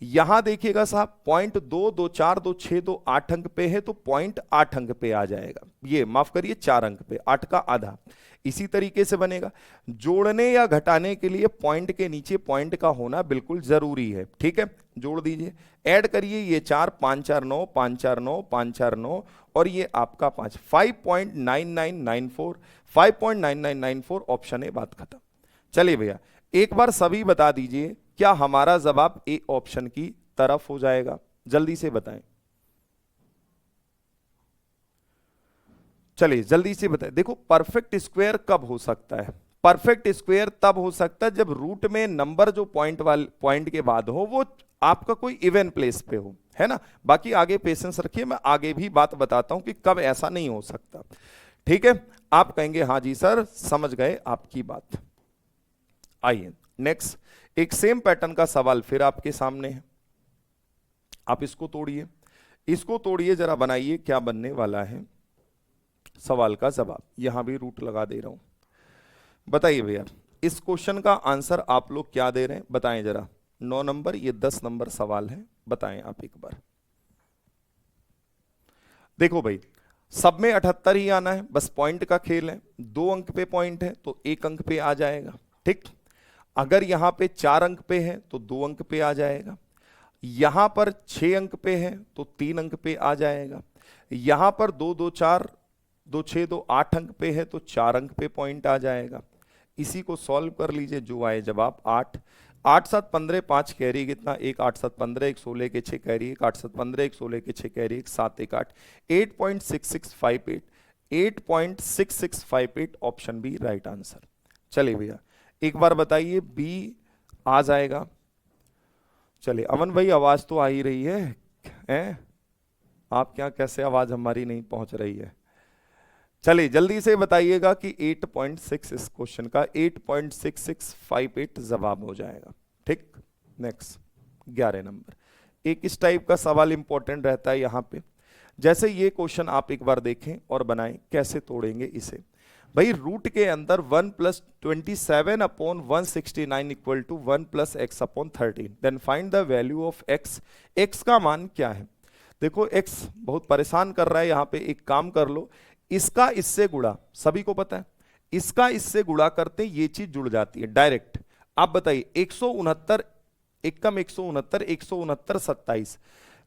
यहां देखिएगा साहब, पॉइंट 2 2 4 2 6 2 8 अंक पे है तो पॉइंट 8 अंक पे आ जाएगा। ये माफ करिए 4 अंक पे, 8 का आधा। इसी तरीके से बनेगा। जोड़ने या घटाने के लिए पॉइंट के नीचे पॉइंट का होना बिल्कुल जरूरी है, ठीक है। जोड़ दीजिए, ऐड करिए, ये 4 5 4 9 5 4 9 5 4 9 और ये आपका 5, 5.9994, 5.9994 ऑप्शन ए, बात खत्म। चलिए भैया एक बार सभी बता दीजिए, क्या हमारा जवाब ए ऑप्शन की तरफ हो जाएगा? जल्दी से बताएं, चलिए जल्दी से बताएं। देखो परफेक्ट स्क्वायर कब हो सकता है? परफेक्ट स्क्वायर तब हो सकता है जब रूट में नंबर जो पॉइंट के बाद हो वो आपका कोई इवन प्लेस पे हो, है ना। बाकी आगे पेशेंस रखिए, मैं आगे भी बात बताता हूं कि कब ऐसा नहीं हो सकता, ठीक है। आप कहेंगे हाँ जी सर समझ गए आपकी बात। आइए नेक्स्ट, एक सेम पैटर्न का सवाल फिर आपके सामने है। आप इसको तोड़िए, इसको तोड़िए, जरा बनाइए क्या बनने वाला है सवाल का जवाब। यहां भी रूट लगा दे रहा हूं। बताइए भैया इस क्वेश्चन का आंसर आप लोग क्या दे रहे हैं, बताएं जरा। 9 नंबर, ये 10 नंबर सवाल है, बताएं आप एक बार। देखो भाई सब में 78 ही आना है, बस पॉइंट का खेल है। 2 अंक पे पॉइंट है तो 1 अंक पे आ जाएगा, ठीक। अगर यहां पे 4 अंक पे है तो 2 अंक पे आ जाएगा। यहां पर 6 अंक पे है तो 3 अंक पे आ जाएगा। यहां पर 2 2 4 2 6 2 8 अंक पे है तो 4 अंक पे पॉइंट आ जाएगा। इसी को सॉल्व कर लीजिए, जो आए जवाब 8। 8 7 15, 5 कैरी कितना, 1 8 7 15, 1 16 के 6 कैरी, 1 8 7 15, 1 16 के 6 carry, 1 7 1 8, 8.6658, 8.6658 option B right answer. चलिए भैया एक बार बताइए बी आ जाएगा। चलिए अमन भाई आवाज तो आ ही रही है, हैं? आप क्या, कैसे आवाज हमारी नहीं पहुंच रही है? चलिए जल्दी से बताइएगा कि 8.6 इस क्वेश्चन का 8.6658 जवाब हो जाएगा। ठीक, नेक्स्ट 11 नंबर। एक इस टाइप का सवाल इंपॉर्टेंट रहता है यहां पे। जैसे ये क्वेश्चन आप एक बार देखें और बनाएं, कैसे तोड़ेंगे इसे। भाई रूट के अंदर 1 plus 27 upon 169 equal to 1 plus x upon 13, then find the value of x. X का मान क्या है? देखो एक्स बहुत परेशान कर रहा है यहाँ पे। एक काम कर लो, इसका इससे गुणा, सभी को पता है इसका इससे गुणा करते ये चीज जुड़ जाती है डायरेक्ट। आप बताइए 169, एकम 169, 169 27,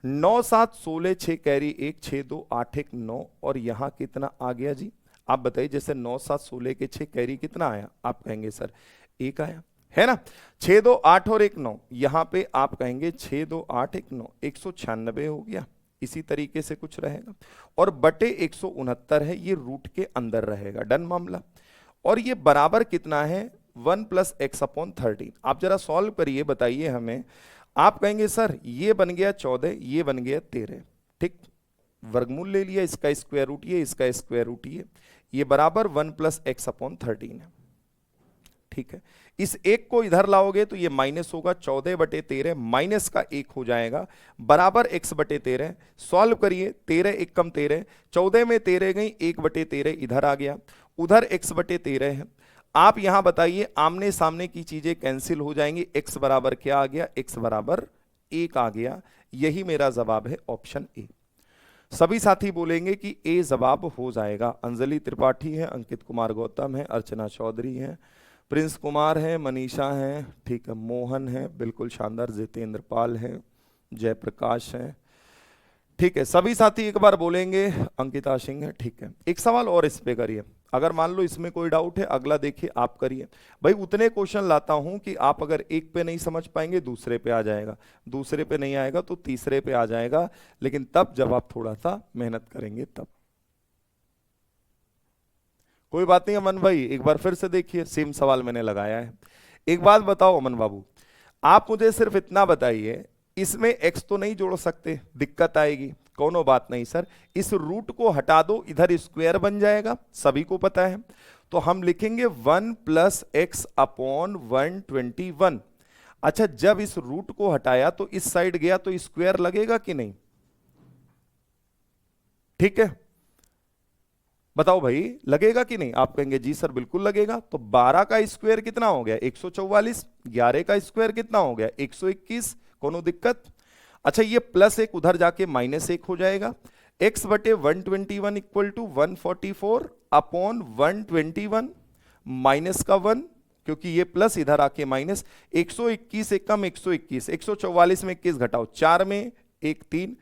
9 7 16, 6 कैरी 1, 6 2 8 1 9, और यहां कितना आ गया जी? आप बताइए, जैसे 9 7 16 के 6 कैरी कितना आया? आप कहेंगे सर 1 आया, है ना। 6 2 8 और 1 9, यहां पे आप कहेंगे 6 2 8 1 9, 196 हो गया। इसी तरीके से कुछ रहेगा, और बटे 169 है, ये रूट के अंदर रहेगा। डन मामला। और ये बराबर कितना है? 1 प्लस एक्स अपॉन 13। आप जरा सॉल्व करिए, बताइए हमें। आप कहेंगे सर ये बन गया 14, ये बन गया 13। ठीक, वर्गमूल ले लिया, इसका स्क्वायर रूट ये, इसका स्क्वायर रूट ये बराबर 1 प्लस एक्स अपॉन 13 है। ठीक है, इस एक को इधर लाओगे तो ये माइनस होगा, 14 बटे 13 माइनस का 1 हो जाएगा, बराबर x बटे 13। सॉल्व करिए, 13 1 कम 13, 14 में 13 गई, 1 बटे 13 इधर आ गया, उधर x बटे 13 है। आप यहां बताइए, आमने सामने की चीजें कैंसिल हो जाएंगी, x बराबर क्या आ गया? x बराबर 1 आ गया। यही मेरा जवाब है, ऑप्शन ए। सभी साथी बोलेंगे कि ए जवाब हो जाएगा। अंजलि त्रिपाठी है, अंकित कुमार गौतम है, अर्चना चौधरी है, प्रिंस कुमार है, मनीषा है, ठीक है, मोहन है, बिल्कुल शानदार, जितेंद्र पाल है, जयप्रकाश है। ठीक है, सभी साथी एक बार बोलेंगे, अंकिता सिंह है। ठीक है, एक सवाल और इस पे करिए, अगर मान लो इसमें कोई डाउट है, अगला देखिए आप करिए। भाई उतने क्वेश्चन लाता हूं कि आप अगर एक पे नहीं समझ पाएंगे दूसरे पे आ जाएगा, दूसरे पे नहीं आएगा तो तीसरे पे आ जाएगा, लेकिन तब जब आप थोड़ा सा मेहनत करेंगे तब। कोई बात नहीं अमन भाई, एक बार फिर से देखिए, सेम सवाल मैंने लगाया है। एक बात बताओ अमन बाबू, आप मुझे सिर्फ इतना बताइए, इसमें x तो नहीं जोड़ सकते, दिक्कत आएगी। कोनो बात नहीं सर, इस रूट को हटा दो, इधर स्क्वायर बन जाएगा, सभी को पता है। तो हम लिखेंगे 1 प्लस एक्स अपॉन 121। अच्छा, जब इस रूट को हटाया तो इस साइड गया तो स्क्वायर लगेगा कि नहीं? ठीक है, बताओ भाई लगेगा कि नहीं? आप कहेंगे जी सर बिल्कुल लगेगा। तो 12 का स्क्वायर कितना हो गया? 144। 11 का स्क्वायर कितना हो गया? 121। कोनो दिक्कत? अच्छा, ये प्लस एक उधर जाके माइनस एक हो जाएगा। x बटे 121 इक्वल टू 144 अपॉन 121 माइनस का 1, क्योंकि ये प्लस इधर आके माइनस। 121 एक कम 121, 144 में 21 घटाओ, 4 में 1 3,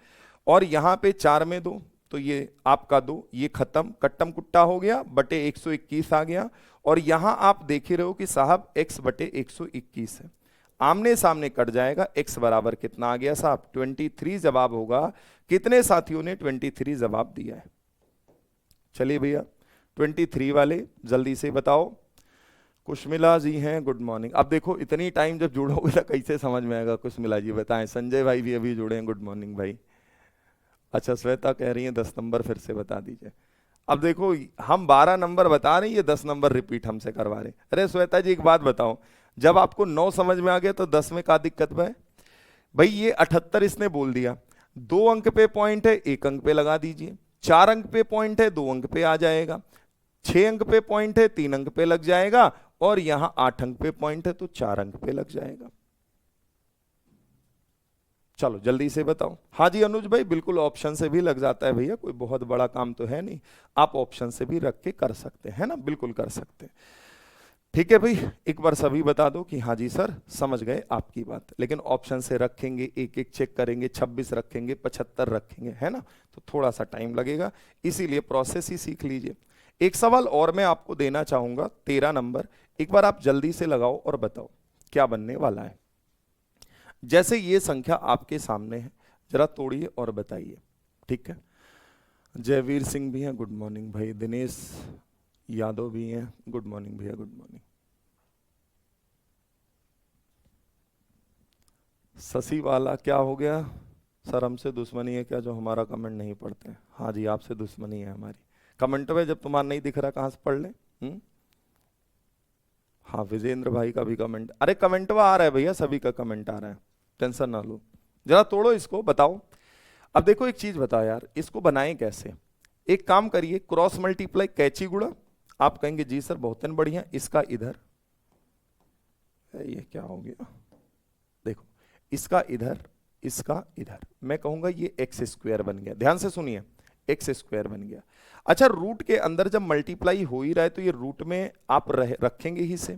और यहां पे 4 में 2, तो ये आपका 2, ये खत्म, कट्टम कुट्टा हो गया, बटे 121 आ गया। और यहां आप देख ही रहे हो कि साहब x बटे 121 है, आमने सामने कट जाएगा। x बराबर कितना आ गया साहब? 23 जवाब होगा। कितने साथियों ने 23 जवाब दिया है? चलिए भैया 23 वाले जल्दी से बताओ। कुशमिला जी हैं, गुड मॉर्निंग। अब देखो इतनी टाइम जब जुड़ोगे तो कैसे समझ में आएगा? कुशमिला जी बताएं। संजय भाई भी अभी जुड़े हैं, गुड मॉर्निंग भाई। अच्छा, श्वेता कह रही है 10 नंबर फिर से बता दीजिए। अब देखो हम 12 नंबर बता रहे हैं, ये 10 नंबर रिपीट हमसे करवा रहे हैं। अरे श्वेता जी एक बात बताओ, जब आपको 9 समझ में आ गया तो 10 में क्या दिक्कत है? भाई ये 78 इसने बोल दिया, 2 अंक पे पॉइंट है, 1 अंक पे लगा दीजिए। 4 अंक पे पॉइंट है, 2 अंक पे आ जाएगा। 6 अंक पे पॉइंट है, 3 अंक पे लग जाएगा। और यहां 8 अंक पे पॉइंट है तो 4 अंक पे लग जाएगा। चलो जल्दी से बताओ। हाँ जी अनुज भाई, बिल्कुल ऑप्शन से भी लग जाता है भैया, कोई बहुत बड़ा काम तो है नहीं, आप ऑप्शन से भी रख के कर सकते हैं ना, बिल्कुल कर सकते हैं। ठीक है भाई, एक बार सभी बता दो कि हाँ जी सर समझ गए आपकी बात। लेकिन ऑप्शन से रखेंगे, एक एक चेक करेंगे, 26 रखेंगे, 75 रखेंगे, है ना, तो थोड़ा सा टाइम लगेगा, इसीलिए प्रोसेस ही सीख लीजिए। एक सवाल और मैं आपको देना चाहूंगा, 13 नंबर, एक बार आप जल्दी से लगाओ और बताओ क्या बनने वाला है। जैसे ये संख्या आपके सामने है, जरा तोड़िए और बताइए। ठीक है, जयवीर सिंह भी हैं, गुड मॉर्निंग भाई। दिनेश यादव भी हैं, गुड मॉर्निंग भैया, गुड मॉर्निंग। शशि वाला क्या हो गया? सर हमसे दुश्मनी है क्या जो हमारा कमेंट नहीं पढ़ते हैं? हाँ जी, आपसे दुश्मनी है हमारी। कमेंट में जब तुम्हारा नहीं दिख रहा कहाँ से पढ़ ले? हाँ, विजेंद्र भाई का भी कमेंट, अरे कमेंटवा आ रहा है भैया, सभी का कमेंट आ रहा है, टेंशन ना लो। जरा तोड़ो इसको, बताओ। अब देखो एक चीज बताओ यार, इसको बनाएं कैसे? एक काम करिए, क्रॉस मल्टीप्लाई कैची गुणा। आप कहेंगे जी सर बहुत बढ़िया, इसका इधर, ये क्या हो गया, देखो इसका इधर, इसका इधर, मैं कहूंगा ये एक्स स्क्वायर बन गया। ध्यान से सुनिए, एक्स स्क्वायर बन गया। अच्छा, रूट के अंदर जब मल्टीप्लाई हो ही रहा है तो ये रूट में आप रखेंगे ही से,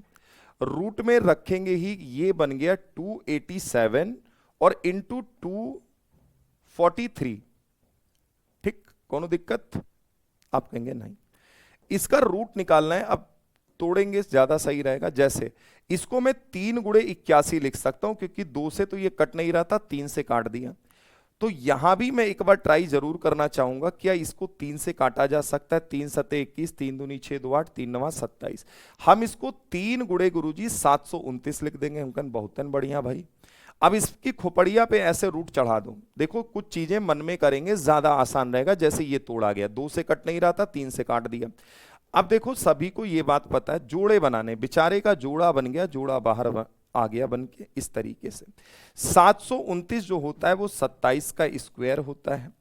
रूट में रखेंगे ही, ये बन गया 287 और इंटू 243। ठीक, कोनो दिक्कत? आप कहेंगे नहीं, इसका रूट निकालना है। अब तोड़ेंगे ज्यादा सही रहेगा। जैसे इसको मैं 3 गुणे 81 लिख सकता हूं, क्योंकि 2 से तो ये कट नहीं रहा था, 3 से काट दिया। तो यहां भी मैं एक बार ट्राई जरूर करना चाहूंगा, क्या इसको 3 से काटा जा सकता है? 3 सते 21, 3 दूनी 6, 2 8, 3 9 27। हम इसको 3 गुणे गुरुजी 729 लिख देंगे। हम कहन बहुत बढ़िया भाई। अब इसकी खोपड़िया पे ऐसे रूट चढ़ा दो। देखो कुछ चीजें मन में करेंगे, ज्यादा आसान रहेगा। जैसे ये तोड़ा गया, 2 से कट नहीं रहा था, 3 से काट दिया। अब देखो सभी को ये बात पता है, जोड़े बनाने, बेचारे का जोड़ा बन गया, जोड़ा बाहर आ गया बन के इस तरीके से। 729 जो होता है वो 27 का स्क्वायर होता है।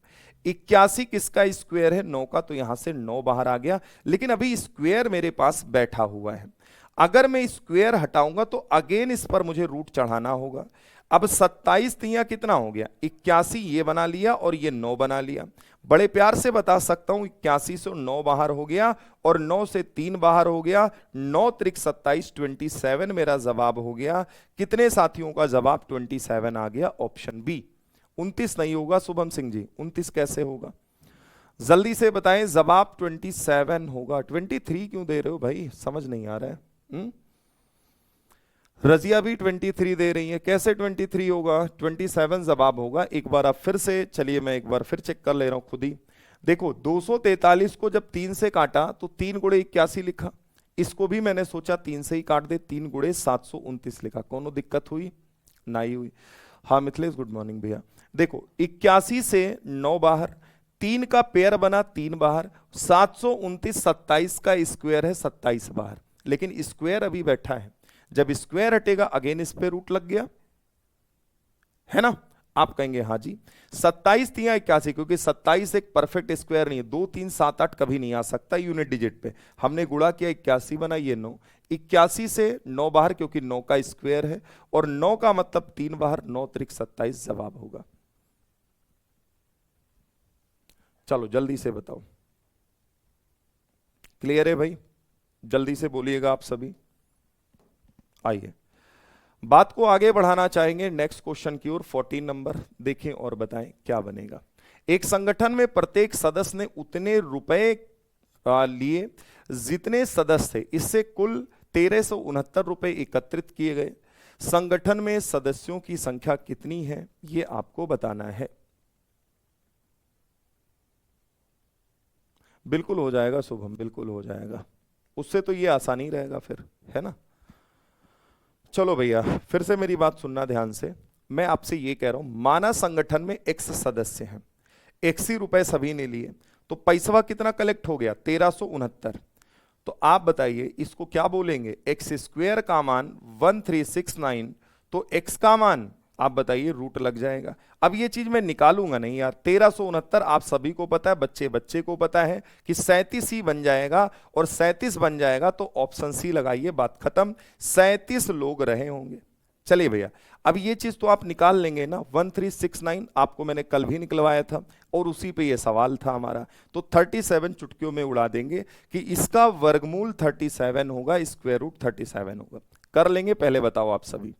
81 किसका स्क्वायर है? 9 का, तो यहां से 9 बाहर आ गया। लेकिन अभी स्क्वायर मेरे पास बैठा हुआ है, अगर मैं स्क्वायर हटाऊंगा तो अगेन इस पर मुझे रूट चढ़ाना होगा। अब 27 तिया कितना हो गया? 81, ये बना लिया और ये 9 बना लिया। बड़े प्यार से बता सकता हूं, 81 से 9 बाहर हो गया और 9 से 3 बाहर हो गया। 9 त्रिक 27, 27 मेरा जवाब हो गया। कितने साथियों का जवाब 27 आ गया? Option B. 29 नहीं होगा शुभम सिंह जी, 29 कैसे होगा? जल्दी से बताएं, जवाब 27 होगा। 23 क्यों दे रहे हो भाई, समझ नहीं आ रहा है। रजिया भी 23 दे रही है, कैसे 23 होगा? 27 जवाब होगा। एक बार आप फिर से चलिए, मैं एक बार फिर चेक कर ले रहा हूं खुद ही। देखो 243 को जब 3 से काटा तो 3 गुणे 81 लिखा, इसको भी मैंने सोचा 3 से ही काट दे, 3 गुणे 729 लिखा। कोनो दिक्कत हुई? नहीं हुई। हाँ मिथिलेश, गुड मॉर्निंग भैया। देखो 81 से 9 बाहर, 3 का पेयर बना, 3 बाहर, 729 27 का स्क्वायर है, 27 बाहर। लेकिन स्क्वायर अभी बैठा है, जब स्क्वायर हटेगा अगेन इस पे रूट लग गया है ना। आप कहेंगे हाँ जी। 27 तिया 81, क्योंकि 27 एक परफेक्ट स्क्वायर नहीं है, 2 3 7 8 कभी नहीं आ सकता यूनिट डिजिट पे। हमने गुणा किया, 81 बना, ये 9। 81 से 9 बाहर, क्योंकि 9 का स्क्वायर है और 9 का मतलब 3 बाहर, 9 त्रिक 27 जवाब होगा। चलो जल्दी से बताओ, क्लियर है भाई? जल्दी से बोलिएगा आप सभी। आइए बात को आगे बढ़ाना चाहेंगे नेक्स्ट क्वेश्चन की ओर। 14 नंबर देखें और बताएं क्या बनेगा। एक संगठन में प्रत्येक सदस्य ने उतने रुपए लिए जितने सदस्य थे, इससे कुल 1369 रुपए एकत्रित किए गए। संगठन में सदस्यों की संख्या कितनी है, यह आपको बताना है। बिल्कुल हो जाएगा शुभम, बिल्कुल हो जाएगा, उससे तो ये आसानी रहेगा फिर, है ना। चलो भैया फिर से मेरी बात सुनना ध्यान से। मैं आपसे ये कह रहा हूं, माना संगठन में एक्स सदस्य हैं, एक्स ही रुपए सभी ने लिए, तो पैसा कितना कलेक्ट हो गया? 1369। तो आप बताइए इसको क्या बोलेंगे? एक्स स्क्वायर का मान 1369, तो एक्स का मान आप बताइए, रूट लग जाएगा। अब ये चीज मैं निकालूंगा नहीं यार, 1369 आप सभी को पता है, बच्चे बच्चे को पता है कि 37 ही बन जाएगा, और 37 बन जाएगा तो ऑप्शन सी लगाइए, बात खत्म। 37 लोग रहे होंगे। चलिए भैया, अब ये चीज तो आप निकाल लेंगे ना। 1369 आपको मैंने कल भी निकलवाया था और उसी पे ये सवाल था हमारा। तो 37 चुटकियों में उड़ा देंगे कि इसका वर्गमूल 37 होगा, स्क्वायर रूट 37 होगा। कर लेंगे? पहले बताओ आप सभी।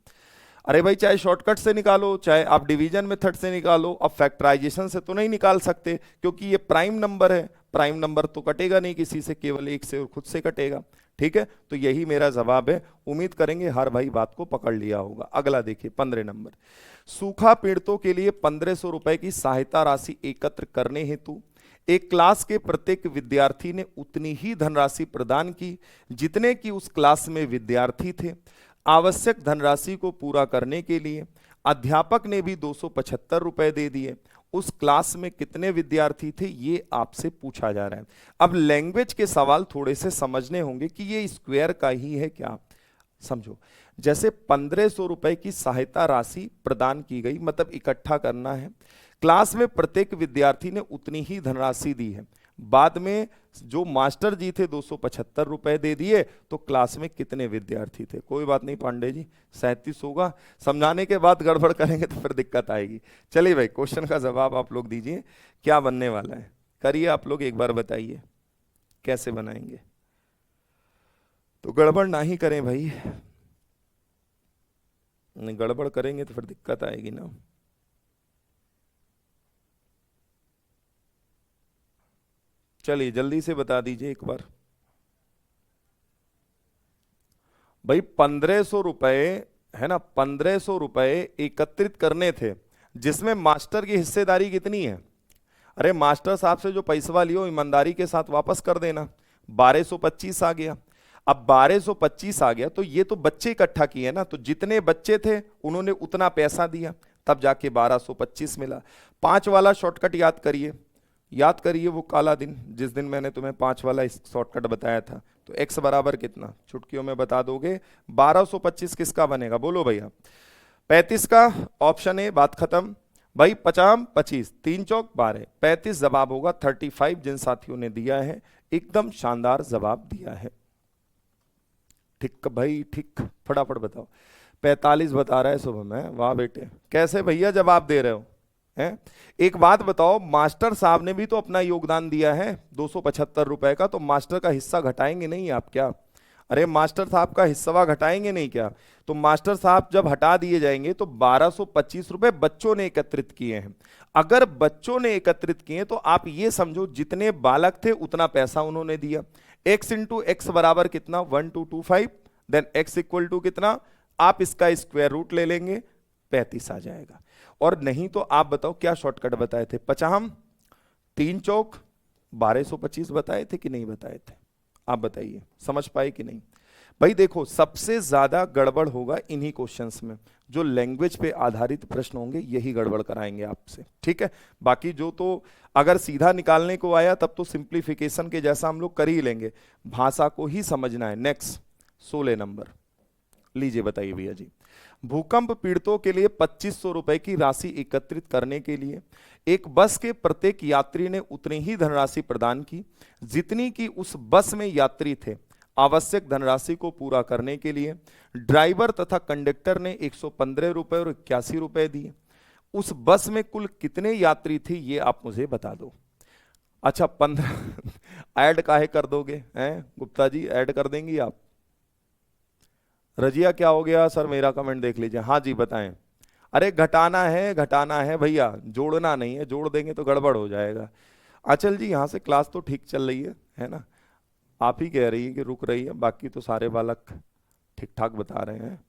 अरे भाई चाहे शॉर्टकट से निकालो, चाहे आप डिवीजन मेथड से निकालो, अब फैक्टराइजेशन से तो नहीं निकाल सकते क्योंकि ये प्राइम नंबर है। प्राइम नंबर तो कटेगा नहीं किसी से, केवल एक से और खुद से कटेगा। ठीक है, तो यही मेरा जवाब है। उम्मीद करेंगे हर भाई बात को पकड़ लिया होगा। अगला देखिए 15 नंबर। सूखा पीड़ितों के लिए 1500 रुपए की सहायता राशि एकत्र करने हेतु एक क्लास के प्रत्येक विद्यार्थी ने उतनी ही धनराशि प्रदान की जितने की उस क्लास में विद्यार्थी थे। आवश्यक धनराशि को पूरा करने के लिए अध्यापक ने भी 275 रुपए दे दिए। उस क्लास में कितने विद्यार्थी थे, ये आपसे पूछा जा रहा है। अब लैंग्वेज के सवाल थोड़े से समझने होंगे कि ये स्क्वायर का ही है क्या। समझो, जैसे 1500 रुपए की सहायता राशि प्रदान की गई, मतलब इकट्ठा करना है। क्लास में प्रत्येक विद्यार्थी ने उतनी ही धनराशि दी है। बाद में जो मास्टर जी थे 275 रुपए दे दिए, तो क्लास में कितने विद्यार्थी थे। कोई बात नहीं पांडे जी, 37 होगा। समझाने के बाद गड़बड़ करेंगे तो फिर दिक्कत आएगी। चलिए भाई, क्वेश्चन का जवाब आप लोग दीजिए, क्या बनने वाला है। करिए आप लोग, एक बार बताइए कैसे बनाएंगे। तो गड़बड़ ना ही करें भाई, गड़बड़ करेंगे तो फिर दिक्कत आएगी ना। चलिए जल्दी से बता दीजिए एक बार। भाई 1500 रुपए है ना, 1500 रुपए एकत्रित करने थे, जिसमें मास्टर की हिस्सेदारी कितनी है। अरे मास्टर साहब से जो पैसा लियो ईमानदारी के साथ वापस कर देना। 1225 आ गया। अब 1225 आ गया तो ये तो बच्चे इकट्ठा किए ना, तो जितने बच्चे थे उन्होंने उतना पैसा दिया, तब जाके 1225 मिला। 5 वाला शॉर्टकट याद करिए, याद करिए वो काला दिन जिस दिन मैंने तुम्हें 5 वाला शॉर्टकट बताया था। तो x बराबर कितना, चुटकियों में बता दोगे। 1225 किसका बनेगा, बोलो भैया। 35 का, ऑप्शन ए, बात खत्म भाई। 50 25, 3 चौक 12, 35 जवाब होगा। 35 जिन साथियों ने दिया है, एकदम शानदार जवाब दिया है। ठीक भाई, ठीक, फटाफट बताओ। 45 बता रहा है शुभम है, वाह बेटे, कैसे भैया जवाब दे रहे हो हैं। एक बात बताओ, मास्टर साहब ने भी तो अपना योगदान दिया है 275 रुपए का, तो मास्टर का हिस्सा घटाएंगे नहीं आप क्या। अरे मास्टर साहब का हिस्सा घटाएंगे नहीं क्या। तो मास्टर साहब जब हटा दिए जाएंगे तो 1225 रुपए बच्चों ने एकत्रित किए हैं। अगर बच्चों ने एकत्रित किए तो आप ये समझो जितने बालक थे उतना पैसा उन्होंने दिया। x इंटू एक्स बराबर कितना, 1225, देन x इक्वल टू कितना, आप इसका स्क्वायर रूट ले लेंगे, 35 आ जाएगा। और नहीं तो आप बताओ क्या शॉर्टकट बताए थे, 50 3 चौक 1225 बताए थे कि नहीं बताए थे, आप बताइए, समझ पाए कि नहीं। भाई देखो, सबसे ज्यादा गड़बड़ होगा इन्हीं क्वेश्चंस में, जो लैंग्वेज पे आधारित प्रश्न होंगे यही गड़बड़ कराएंगे आपसे, ठीक है। बाकी जो तो अगर सीधा निकालने को आया तब तो सिंप्लीफिकेशन के जैसा हम लोग कर ही लेंगे, भाषा को ही समझना है। नेक्स्ट 16 नंबर लीजिए, बताइए भैया जी। भूकंप पीड़ितों के लिए 2500 रुपए की राशि एकत्रित करने के लिए एक बस के प्रत्येक यात्री ने उतनी ही धनराशि प्रदान की जितनी कि उस बस में यात्री थे। आवश्यक धनराशि को पूरा करने के लिए ड्राइवर तथा कंडक्टर ने 115 रुपए और 81 रुपए दिए। उस बस में कुल कितने यात्री थे, ये आप मुझे बता दो। अच्छा 15 ऐड काहे कर दोगे हैं गुप्ता जी, ऐड कर देंगी आप। रजिया क्या हो गया सर, मेरा कमेंट देख लीजिए। हाँ जी बताएं। अरे घटाना है भैया, जोड़ना नहीं है, जोड़ देंगे तो गड़बड़ हो जाएगा। अचल जी यहाँ से क्लास तो ठीक चल रही है ना, आप ही कह रही है कि रुक रही है, बाकी तो सारे बालक ठीक ठाक बता रहे हैं,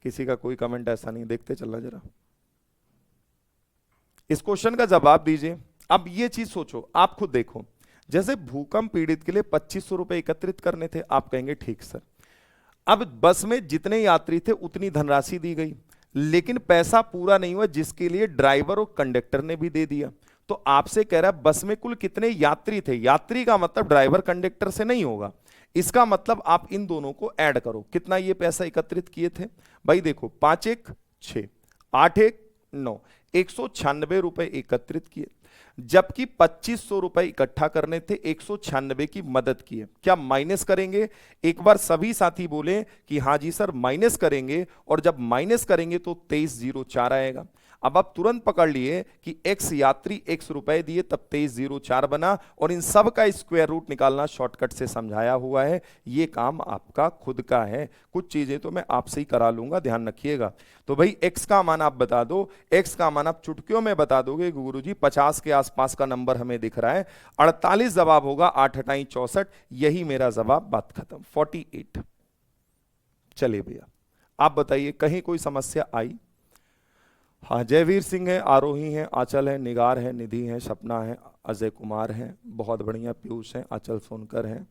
किसी का कोई कमेंट ऐसा नहीं। देखते चलना जरा, इस क्वेश्चन का जवाब दीजिए। अब ये चीज सोचो, आप खुद देखो, जैसे भूकंप पीड़ित के लिए 2500 रुपए एकत्रित करने थे, आप कहेंगे ठीक सर। अब बस में जितने यात्री थे उतनी धनराशि दी गई, लेकिन पैसा पूरा नहीं हुआ जिसके लिए ड्राइवर और कंडक्टर ने भी दे दिया। तो आपसे कह रहा है बस में कुल कितने यात्री थे, यात्री का मतलब ड्राइवर कंडक्टर से नहीं होगा, इसका मतलब आप इन दोनों को ऐड करो। कितना ये पैसा एकत्रित किए थे भाई, देखो 5 1 6, 8 1 9, 196 रुपए एकत्रित किए, जबकि 2500 रुपए इकट्ठा करने थे, 196 की मदद की है। क्या माइनस करेंगे, एक बार सभी साथी बोले कि हाँ जी सर माइनस करेंगे, और जब माइनस करेंगे तो 2304 आएगा। अब आप तुरंत पकड़ लिए कि x यात्री x रुपए दिए तब 2304 बना, और इन सब का स्क्वायर रूट निकालना शॉर्टकट से समझाया हुआ है। ये काम आपका खुद का है, कुछ चीजें तो मैं आपसे ही करा लूंगा, ध्यान रखिएगा। तो भाई x का मान आप बता दो, x का मान आप चुटकियों में बता दोगे गुरुजी। 50 के आसपास का नंबर हमें दिख रहा है, 48 जवाब होगा, 8 8 64, यही मेरा जवाब, बात खत्म। 48। चलिए भैया आप बताइए, कहीं कोई समस्या आई। हाँ, जयवीर सिंह है, आरोही है, आंचल है, निगार है, निधि है, सपना है, अजय कुमार है, बहुत बढ़िया, पीयूष है, आंचल सोनकर है,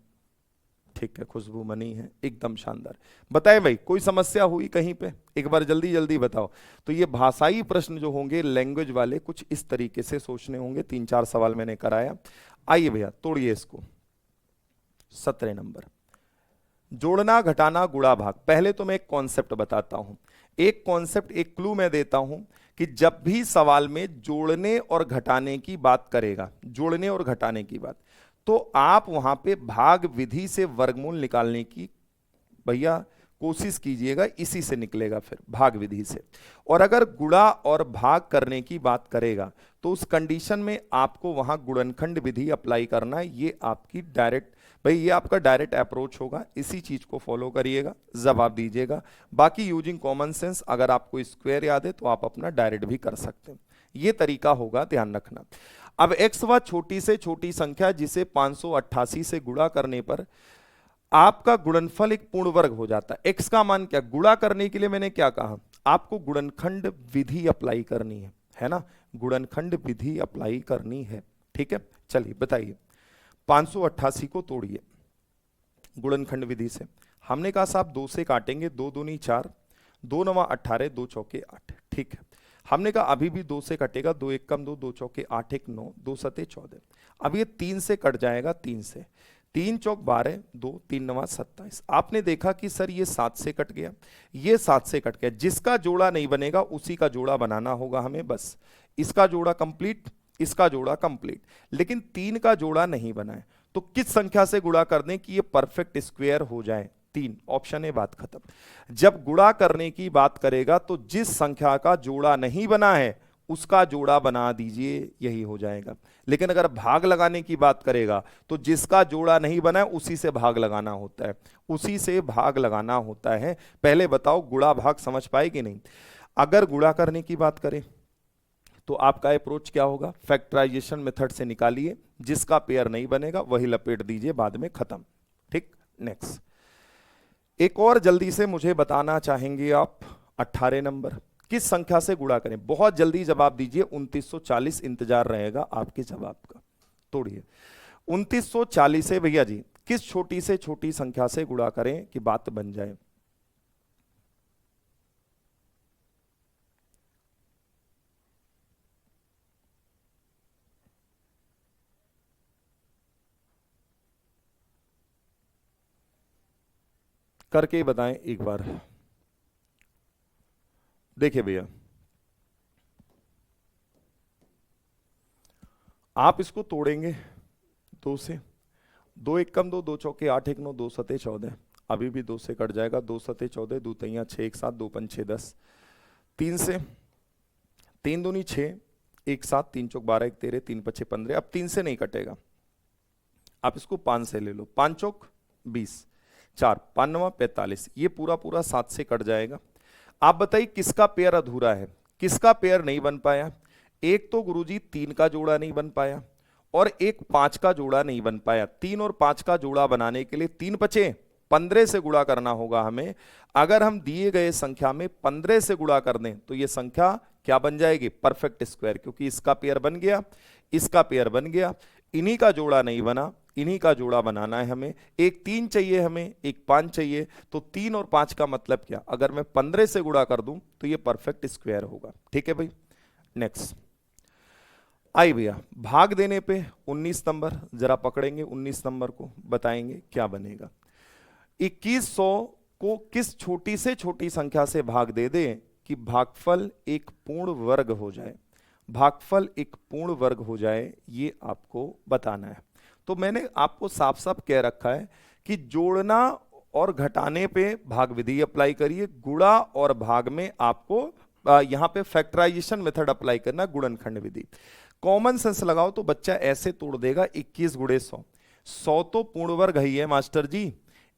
ठीक। ठीक है, खुशबू मनी है, एकदम शानदार। बताए भाई, कोई समस्या हुई कहीं पे? एक बार जल्दी जल्दी बताओ। तो ये भाषाई प्रश्न जो होंगे लैंग्वेज वाले, कुछ इस तरीके से सोचने होंगे। 3-4 सवाल मैंने कराया। आइए भैया तोड़िए इसको। 17 नंबर, जोड़ना घटाना गुणा भाग। पहले तो मैं एक कॉन्सेप्ट बताता हूं, एक कॉन्सेप्ट, एक क्लू मैं देता हूं कि जब भी सवाल में जोड़ने और घटाने की बात करेगा, जोड़ने और घटाने की बात, तो आप वहां पे भाग विधि से वर्गमूल निकालने की भैया कोशिश कीजिएगा, इसी से निकलेगा फिर, भाग विधि से। और अगर गुणा और भाग करने की बात करेगा तो उस कंडीशन में आपको वहां गुणनखंड विधि अप्लाई करना है। ये आपकी डायरेक्ट, भाई ये आपका डायरेक्ट अप्रोच होगा, इसी चीज को फॉलो करिएगा, जवाब दीजिएगा। बाकी यूजिंग कॉमन सेंस, अगर आपको स्क्वायर याद है तो आप अपना डायरेक्ट भी कर सकते हैं। ये तरीका होगा, ध्यान रखना। अब एक्स व छोटी से छोटी संख्या जिसे 588 से गुणा करने पर आपका गुणनफल एक पूर्ण वर्ग हो जाता है। एक्स का मान क्या, गुणा करने के लिए मैंने क्या कहा, आपको गुणनखंड विधि अप्लाई करनी है ना, गुणनखंड विधि अप्लाई करनी है। ठीक है, चलिए बताइए। 588 को तोड़िए गुणनखंड विधि से। हमने कहा साहब 2 से काटेंगे, 2 दूनी 4, 2 नवा 18, 2 चौके 8। ठीक है, हमने कहा अभी भी 2 से कटेगा, 2 एक कम 2, 2 चौके 8, 1 9, 2 सते 14। अब ये 3 से कट जाएगा, 3 से, 3 चौक 12, 2 3 नवा 27। आपने देखा कि सर ये 7 से कट गया, ये 7 से कट गया। जिसका जोड़ा नहीं बनेगा उसी का जोड़ा बनाना होगा हमें, बस। इसका जोड़ा कंप्लीट, इसका जोड़ा कंप्लीट, लेकिन 3 का जोड़ा नहीं बना है, तो किस संख्या से गुणा कर दें कि ये परफेक्ट स्क्वायर हो जाए? 3। ऑप्शन है, बात खत्म। जब गुणा करने की बात करेगा तो जिस संख्या का जोड़ा नहीं बना है उसका जोड़ा बना दीजिए, यही हो जाएगा। लेकिन अगर भाग लगाने की बात करेगा तो जिसका जोड़ा नहीं बना है उसी से भाग लगाना होता है, उसी से भाग लगाना होता है। पहले बताओ गुणा भाग समझ पाए कि नहीं? अगर गुणा करने की बात करें तो आपका अप्रोच क्या होगा? फैक्टराइजेशन मेथड से निकालिए, जिसका पेयर नहीं बनेगा वही लपेट दीजिए, बाद में खत्म। ठीक, नेक्स्ट। एक और जल्दी से मुझे बताना चाहेंगे आप, 18 नंबर, किस संख्या से गुणा करें? बहुत जल्दी जवाब दीजिए, 2940 इंतजार रहेगा आपके जवाब का। तोड़िए 2940 से भैया जी किस छोटी से छोटी संख्या से गुणा करें कि बात बन जाए? करके बताएं एक बार। देखिए भैया, आप इसको तोड़ेंगे 2 से, 2 एक कम 2, 2 चौके 8, 1 9, 2 सते 14। अभी भी 2 से कट जाएगा, 2 सते 14, 2 तैया 6, 1 7, 2 पंच 6 10। 3 से, 3 दूनी 6, 1 7, 3 चौक 12, 1 13, 3 पछे 15। अब 3 से नहीं कटेगा, आप इसको 5 से ले लो, 5 चौक 20, 4 5 9 45। ये पूरा पूरा 7 से कट जाएगा। आप बताइए किसका पेयर अधूरा है, किसका पेयर नहीं बन पाया? एक तो गुरुजी 3 का जोड़ा नहीं बन पाया और एक 5 का जोड़ा नहीं बन पाया। 3 और 5 का जोड़ा बनाने के लिए 3 पचे 15 से गुणा करना होगा हमें। अगर हम दिए गए संख्या में 15 से गुणा कर दें तो ये संख्या क्या बन जाएगी? परफेक्ट स्क्वायर, क्योंकि इसका पेयर बन गया, इसका पेयर बन गया, इन्हीं का जोड़ा नहीं बना, इन्हीं का जोड़ा बनाना है हमें। एक 3 चाहिए हमें, एक 5 चाहिए, तो 3 और 5 का मतलब क्या? अगर मैं 15 से गुणा कर दूं तो ये परफेक्ट स्क्वायर होगा। ठीक है भाई, नेक्स्ट। आई भैया, भाग देने पे 19 नंबर जरा पकड़ेंगे, 19 नंबर को बताएंगे क्या बनेगा। 2100 को किस छोटी से छोटी संख्या से भाग दे दें कि भागफल एक पूर्ण वर्ग हो जाए? भागफल एक पूर्ण वर्ग हो जाए, ये आपको बताना है। तो मैंने आपको साफ साफ कह रखा है कि जोड़ना और घटाने पे भाग विधि अप्लाई करिए, गुणा और भाग में आपको यहां पे फैक्टराइजेशन मेथड अप्लाई करना, गुणनखंड विधि। कॉमन सेंस लगाओ तो बच्चा ऐसे तोड़ देगा, 21 गुणे 100, 100 तो पूर्ण वर्ग ही है मास्टर जी,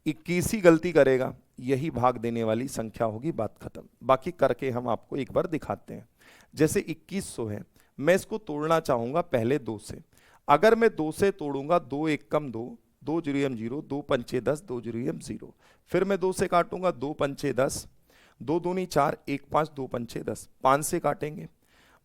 21 ही गलती करेगा, यही भाग देने वाली संख्या होगी, बात खत्म। बाकी करके हम आपको एक बार दिखाते हैं। जैसे 2100 है, मैं इसको तोड़ना चाहूंगा पहले 2 से। अगर मैं 2 से तोड़ूंगा, 2 एक कम 2, 2 जीरो 0, 2 पंचे 10, 2 जीरो 0। फिर मैं 2 से काटूंगा, 2 पंचे 10, 2 दूनी 4, 1 5, 2 पंचे 10। 5 से काटेंगे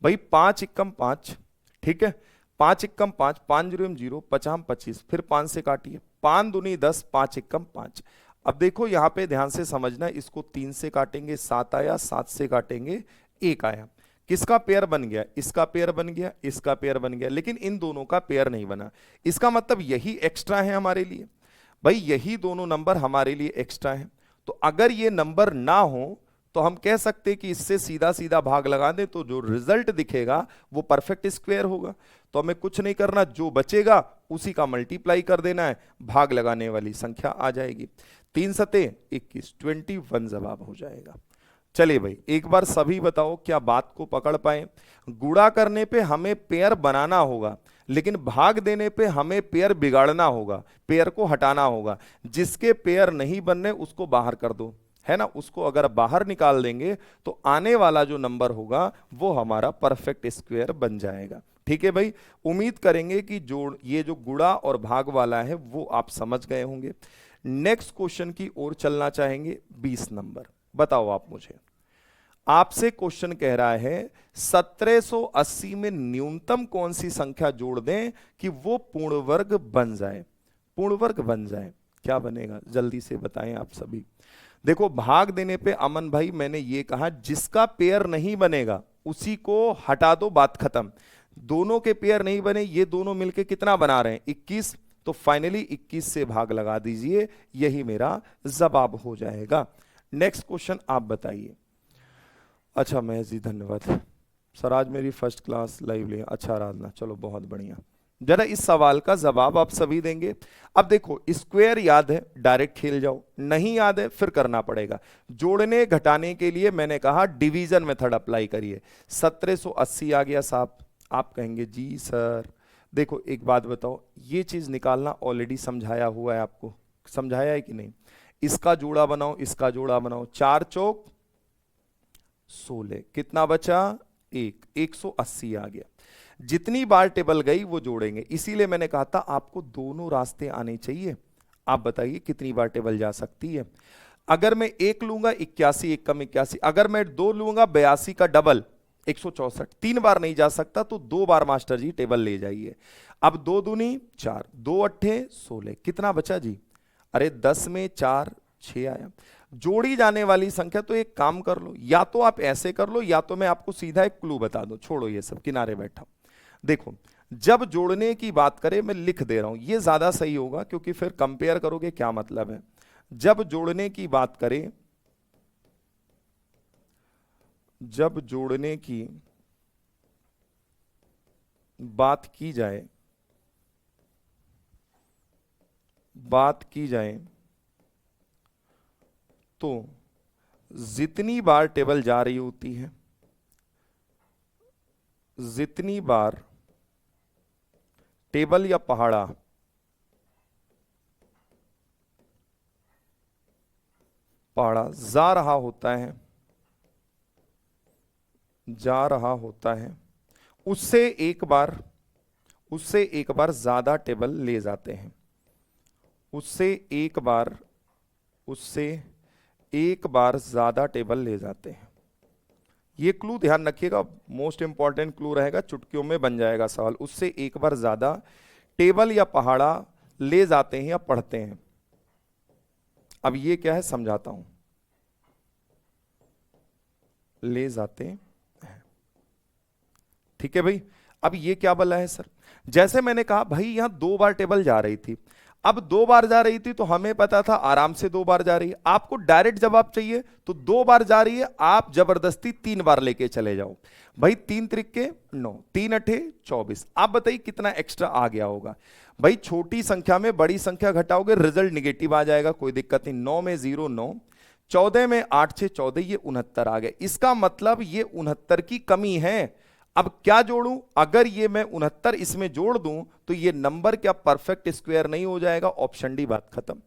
भाई, 5 एक कम 5, ठीक है, 5 एकम 5, 5 जीरो 0, 50 25, फिर 5 से काटिए, 5 दूनी 10, 5 एकम 5। अब देखो यहां पे ध्यान से समझना, इसको 3 से काटेंगे 7 आया, 7 से काटेंगे 1 आया। किसका पेयर बन गया? इसका पेयर बन गया, इसका पेयर बन गया, लेकिन इन दोनों का पेयर नहीं बना। इसका मतलब यही एक्स्ट्रा है हमारे लिए भाई, यही दोनों नंबर हमारे लिए एक्स्ट्रा है। तो अगर ये नंबर ना हो तो हम कह सकते कि इससे सीधा सीधा भाग लगा दें, तो जो रिजल्ट दिखेगा वो परफेक्ट स्क्वायर होगा। तो हमें कुछ नहीं करना, जो बचेगा उसी का मल्टीप्लाई कर देना है, भाग लगाने वाली संख्या आ जाएगी। 3 सते 21, 21 जवाब हो जाएगा। चलिए भाई एक बार सभी बताओ क्या बात को पकड़ पाए? गुणा करने पे हमें पेयर बनाना होगा, लेकिन भाग देने पे हमें पेयर बिगाड़ना होगा, पेयर को हटाना होगा। जिसके पेयर नहीं बनने उसको बाहर कर दो, है ना, उसको अगर बाहर निकाल देंगे तो आने वाला जो नंबर होगा वो हमारा परफेक्ट स्क्वायर बन जाएगा। ठीक है भाई, उम्मीद करेंगे कि जो ये जो गुणा और भाग वाला है वो आप समझ गए होंगे। नेक्स्ट क्वेश्चन की ओर चलना चाहेंगे। 20 नंबर बताओ आप मुझे, आपसे क्वेश्चन कह रहा है 1780 में न्यूनतम कौन सी संख्या जोड़ दें कि वो पूर्ण वर्ग बन जाए? पूर्ण वर्ग बन जाए, क्या बनेगा जल्दी से बताएं आप सभी। देखो भाग देने पे अमन भाई मैंने ये कहा जिसका पेयर नहीं बनेगा उसी को हटा दो, बात खत्म। दोनों के पेयर नहीं बने, ये दोनों मिलके कितना बना रहे हैं? 21। तो फाइनली 21 से भाग लगा दीजिए, यही मेरा जवाब हो जाएगा। नेक्स्ट क्वेश्चन आप बताइए। अच्छा महेश जी धन्यवाद सर, आज मेरी फर्स्ट क्लास लाइव लिया, अच्छा आराधना, चलो बहुत बढ़िया। जरा इस सवाल का जवाब आप सभी देंगे। अब देखो स्क्वायर याद है, डायरेक्ट खेल जाओ, नहीं याद है फिर करना पड़ेगा। जोड़ने घटाने के लिए मैंने कहा डिवीजन मेथड अप्लाई करिए। 1780 आ गया साहब, आप कहेंगे जी सर। देखो एक बात बताओ, ये चीज निकालना ऑलरेडी समझाया हुआ है आपको, समझाया है कि नहीं? इसका जोड़ा बनाओ, इसका जोड़ा बनाओ, 4 चौक 16, कितना बचा? 1, 180 आ गया। जितनी बार टेबल गई वो जोड़ेंगे, इसीलिए मैंने कहा था आपको दोनों रास्ते आने चाहिए। आप बताइए कितनी बार टेबल जा सकती है? अगर मैं 1 लूंगा 81, 1 कम 81, अगर मैं 2 लूंगा 82 का डबल 164, 3 बार नहीं जा सकता तो 2 बार मास्टर जी टेबल ले जाइए। अब 2 दूनी 4, 2 अट्ठे 16, कितना बचा जी? अरे 10 में 4 6 आया। जोड़ी जाने वाली संख्या, तो एक काम कर लो, या तो आप ऐसे कर लो या तो मैं आपको सीधा एक क्लू बता दूं, छोड़ो ये सब किनारे बैठा। देखो जब जोड़ने की बात करें, मैं लिख दे रहा हूं, ये ज्यादा सही होगा क्योंकि फिर कंपेयर करोगे क्या मतलब है। जब जोड़ने की बात करें, जब जोड़ने की बात की जाए, तो जितनी बार टेबल जा रही होती है, जितनी बार टेबल या पहाड़ा जा रहा होता है, उससे एक बार ज्यादा टेबल ले जाते हैं, उससे एक बार ज्यादा टेबल ले जाते हैं। ये क्लू ध्यान रखिएगा, मोस्ट इंपॉर्टेंट क्लू रहेगा, चुटकियों में बन जाएगा सवाल। उससे एक बार ज्यादा टेबल या पहाड़ा ले जाते हैं या पढ़ते हैं। अब ये क्या है समझाता हूं, ले जाते हैं, ठीक है भाई। अब ये क्या बोला है सर? जैसे मैंने कहा भाई यहां 2 बार टेबल जा रही थी, अब 2 बार जा रही थी तो हमें पता था आराम से 2 बार जा रही है। आपको डायरेक्ट जवाब चाहिए तो 2 बार जा रही है, आप जबरदस्ती 3 बार लेके चले जाओ। भाई 3 त्रिके 9, 3 अठे 24, आप बताइए कितना एक्स्ट्रा आ गया होगा? भाई छोटी संख्या में बड़ी संख्या घटाओगे रिजल्ट निगेटिव आ जाएगा, कोई दिक्कत नहीं। 9 में 0 9, 14 में 8 6 14, ये 69 आ गया। इसका मतलब ये 69 की कमी है। अब क्या जोड़ूं? अगर ये मैं 69 इसमें जोड़ दूं तो ये नंबर क्या परफेक्ट स्क्वायर नहीं हो जाएगा? ऑप्शन डी, बात खत्म।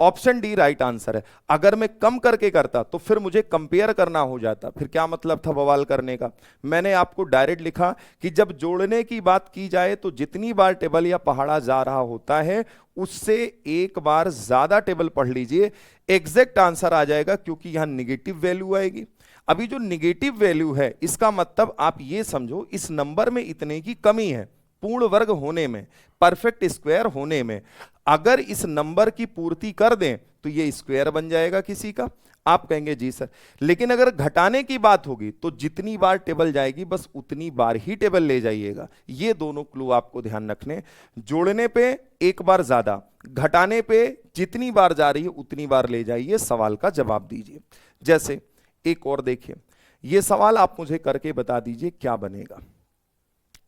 ऑप्शन डी राइट आंसर है। अगर मैं कम करके करता तो फिर मुझे कंपेयर करना हो जाता, फिर क्या मतलब था बवाल करने का? मैंने आपको डायरेक्ट लिखा कि जब जोड़ने की बात की जाए तो जितनी बार टेबल या पहाड़ा जा रहा होता है उससे एक बार ज्यादा टेबल पढ़ लीजिए, एग्जैक्ट आंसर आ जाएगा, क्योंकि यहां निगेटिव वैल्यू आएगी। अभी जो निगेटिव वैल्यू है इसका मतलब आप ये समझो इस नंबर में इतने की कमी है, पूर्ण वर्ग होने में, परफेक्ट स्क्वायर होने में अगर इस नंबर की पूर्ति कर दें तो ये स्क्वायर बन जाएगा किसी का। आप कहेंगे जी सर, लेकिन अगर घटाने की बात होगी तो जितनी बार टेबल जाएगी बस उतनी बार ही टेबल ले जाइएगा। ये दोनों क्लू आपको ध्यान रखने, जोड़ने पे एक बार ज्यादा, घटाने पे जितनी बार जा रही है उतनी बार ले जाइए, सवाल का जवाब दीजिए। जैसे एक और देखिए, ये सवाल आप मुझे करके बता दीजिए क्या बनेगा।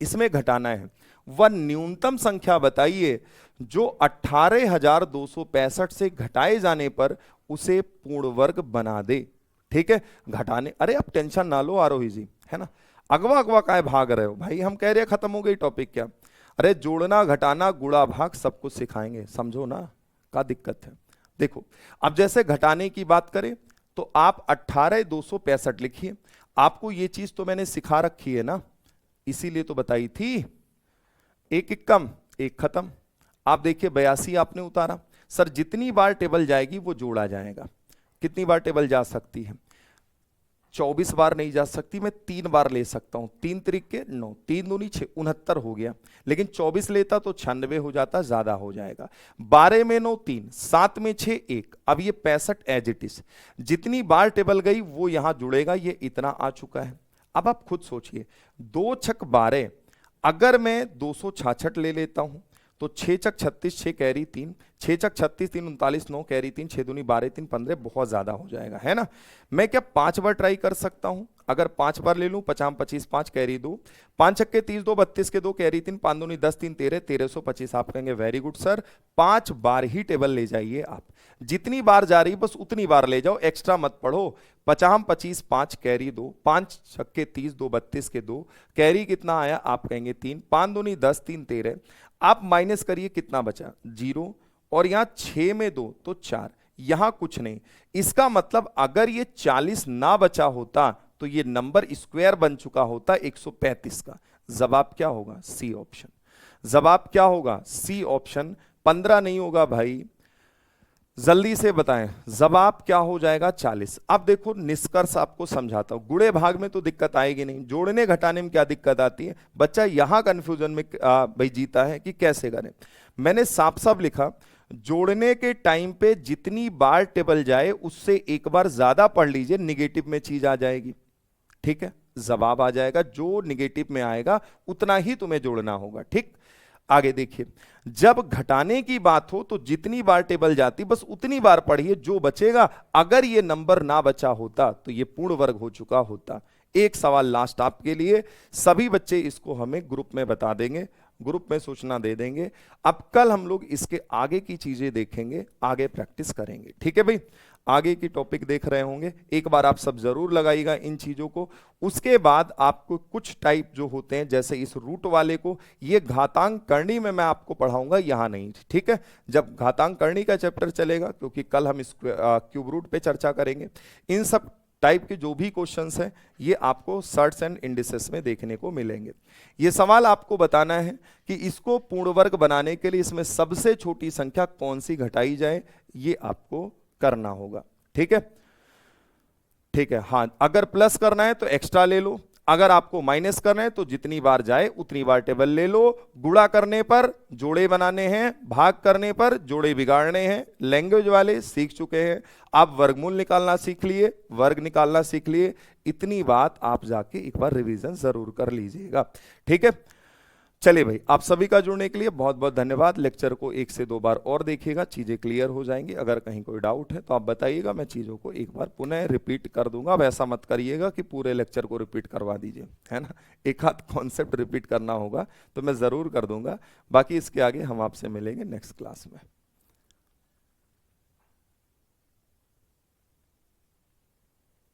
इसमें घटाना है, वह न्यूनतम संख्या बताइए जो 18,265 से घटाए जाने पर उसे पूर्ण वर्ग बना दे। ठीक है, घटाने, अरे आप टेंशन ना लो आरोही जी, है ना, अगवा अगवा काहे भाग रहे हो भाई, हम कह रहे हैं खत्म हो गई टॉपिक क्या। अरे जोड़ना घटाना गुणा भाग सब कुछ सिखाएंगे, समझो ना, क्या दिक्कत है। देखो अब जैसे घटाने की बात करें तो आप 18,265 लिखिए, आपको ये चीज तो मैंने सिखा रखी है ना, इसीलिए तो बताई थी, एक एक कम एक खत्म। आप देखिए 82 आपने उतारा, सर जितनी बार टेबल जाएगी वो जोड़ा जाएगा। कितनी बार टेबल जा सकती है, 24 बार नहीं जा सकती, मैं 3 बार ले सकता हूं, 3 तरीके 9, 3 दूनी 6, 69 हो गया, लेकिन 24 लेता तो 96 हो जाता, ज्यादा हो जाएगा। 12 में 9 3, 7 में 6 1, अब ये 65 एज इट इज, जितनी बार टेबल गई वो यहां जुड़ेगा, ये इतना आ चुका है। अब आप खुद सोचिए, 2 छक 12, अगर मैं 266 ले लेता हूं तो 6 चक 36, 6 कैरी 3, 6 चक 36 3 39, 9 कैरी 3, 6 दूनी 12 3 15, बहुत ज्यादा हो जाएगा, है ना। मैं क्या 5 बार ट्राई कर सकता हूं, अगर 5 बार ले लूं 50 25 5 कैरी 2, 5 छक्के 30 2 32 के 2 कैरी 3, 5 दूनी 10 3 13, 1325। आप कहेंगे वेरी गुड सर, 5 बार ही टेबल ले जाइए आप, जितनी बार जा रही बस उतनी बार ले जाओ, एक्स्ट्रा मत पढ़ो। 50 25 5 कैरी 2, 5 छक्के 30 2 32 के 2, कैरी कितना आया, आप कहेंगे 3, 5 दूनी 10 3 13, आप माइनस करिए कितना बचा 0, और यहां 6 में 2 तो 4, यहां कुछ नहीं। इसका मतलब अगर ये 40 ना बचा होता तो ये नंबर स्क्वायर बन चुका होता 135 का। जवाब क्या होगा, सी ऑप्शन। जवाब क्या होगा, सी ऑप्शन। 15 नहीं होगा भाई, जल्दी से बताएं, जवाब क्या हो जाएगा 40। अब देखो निष्कर्ष आपको समझाता हूं, गुणे भाग में तो दिक्कत आएगी नहीं, जोड़ने घटाने में क्या दिक्कत आती है, बच्चा यहां कंफ्यूजन में भाई जीता है कि कैसे करें। मैंने साफ साफ लिखा, जोड़ने के टाइम पे जितनी बार टेबल जाए उससे एक बार ज्यादा पढ़ लीजिए, निगेटिव में चीज आ जाएगी। ठीक है, जवाब आ जाएगा, जो निगेटिव में आएगा उतना ही तुम्हें जोड़ना होगा। ठीक, आगे देखिए, जब घटाने की बात हो तो जितनी बार टेबल जाती बस उतनी बार पढ़िए, जो बचेगा, अगर ये नंबर ना बचा होता तो ये पूर्ण वर्ग हो चुका होता। एक सवाल लास्ट आपके लिए, सभी बच्चे इसको हमें ग्रुप में बता देंगे, ग्रुप में सूचना दे देंगे। अब कल हम लोग इसके आगे की चीजें देखेंगे, आगे प्रैक्टिस करेंगे। ठीक है भाई, आगे की टॉपिक देख रहे होंगे, एक बार आप सब जरूर लगाइएगा इन चीजों को। उसके बाद आपको कुछ टाइप जो होते हैं, जैसे इस रूट वाले को, ये घातांक करनी में मैं आपको पढ़ाऊंगा, यहां नहीं। ठीक है, जब घातांक करनी का चैप्टर चलेगा, क्योंकि कल हम क्यूब रूट पे चर्चा करेंगे, इन सब टाइप के जो भी क्वेश्चंस हैं ये आपको सर्ट्स एंड इंडिसेस में देखने को मिलेंगे। ये सवाल आपको बताना है कि इसको पूर्ण वर्ग बनाने के लिए इसमें सबसे छोटी संख्या कौन सी घटाई जाए, ये आपको करना होगा। ठीक है, ठीक है, हाँ, अगर प्लस करना है तो एक्स्ट्रा ले लो, अगर आपको माइनस करना है तो जितनी बार जाए उतनी बार टेबल ले लो। गुणा करने पर जोड़े बनाने हैं, भाग करने पर जोड़े बिगाड़ने हैं, लैंग्वेज वाले सीख चुके हैं। आप वर्गमूल निकालना सीख लिए, वर्ग निकालना सीख लिए, इतनी बात आप जाके एक बार रिवीजन जरूर कर लीजिएगा। ठीक है, चलिए भाई, आप सभी का जुड़ने के लिए बहुत बहुत धन्यवाद। लेक्चर को 1 से 2 बार और देखिएगा, चीजें क्लियर हो जाएंगी। अगर कहीं कोई डाउट है तो आप बताइएगा, मैं चीजों को एक बार पुनः रिपीट कर दूंगा। अब ऐसा मत करिएगा कि पूरे लेक्चर को रिपीट करवा दीजिए, है ना, एक आध कॉन्सेप्ट रिपीट करना होगा तो मैं जरूर कर दूंगा। बाकी इसके आगे हम आपसे मिलेंगे नेक्स्ट क्लास में।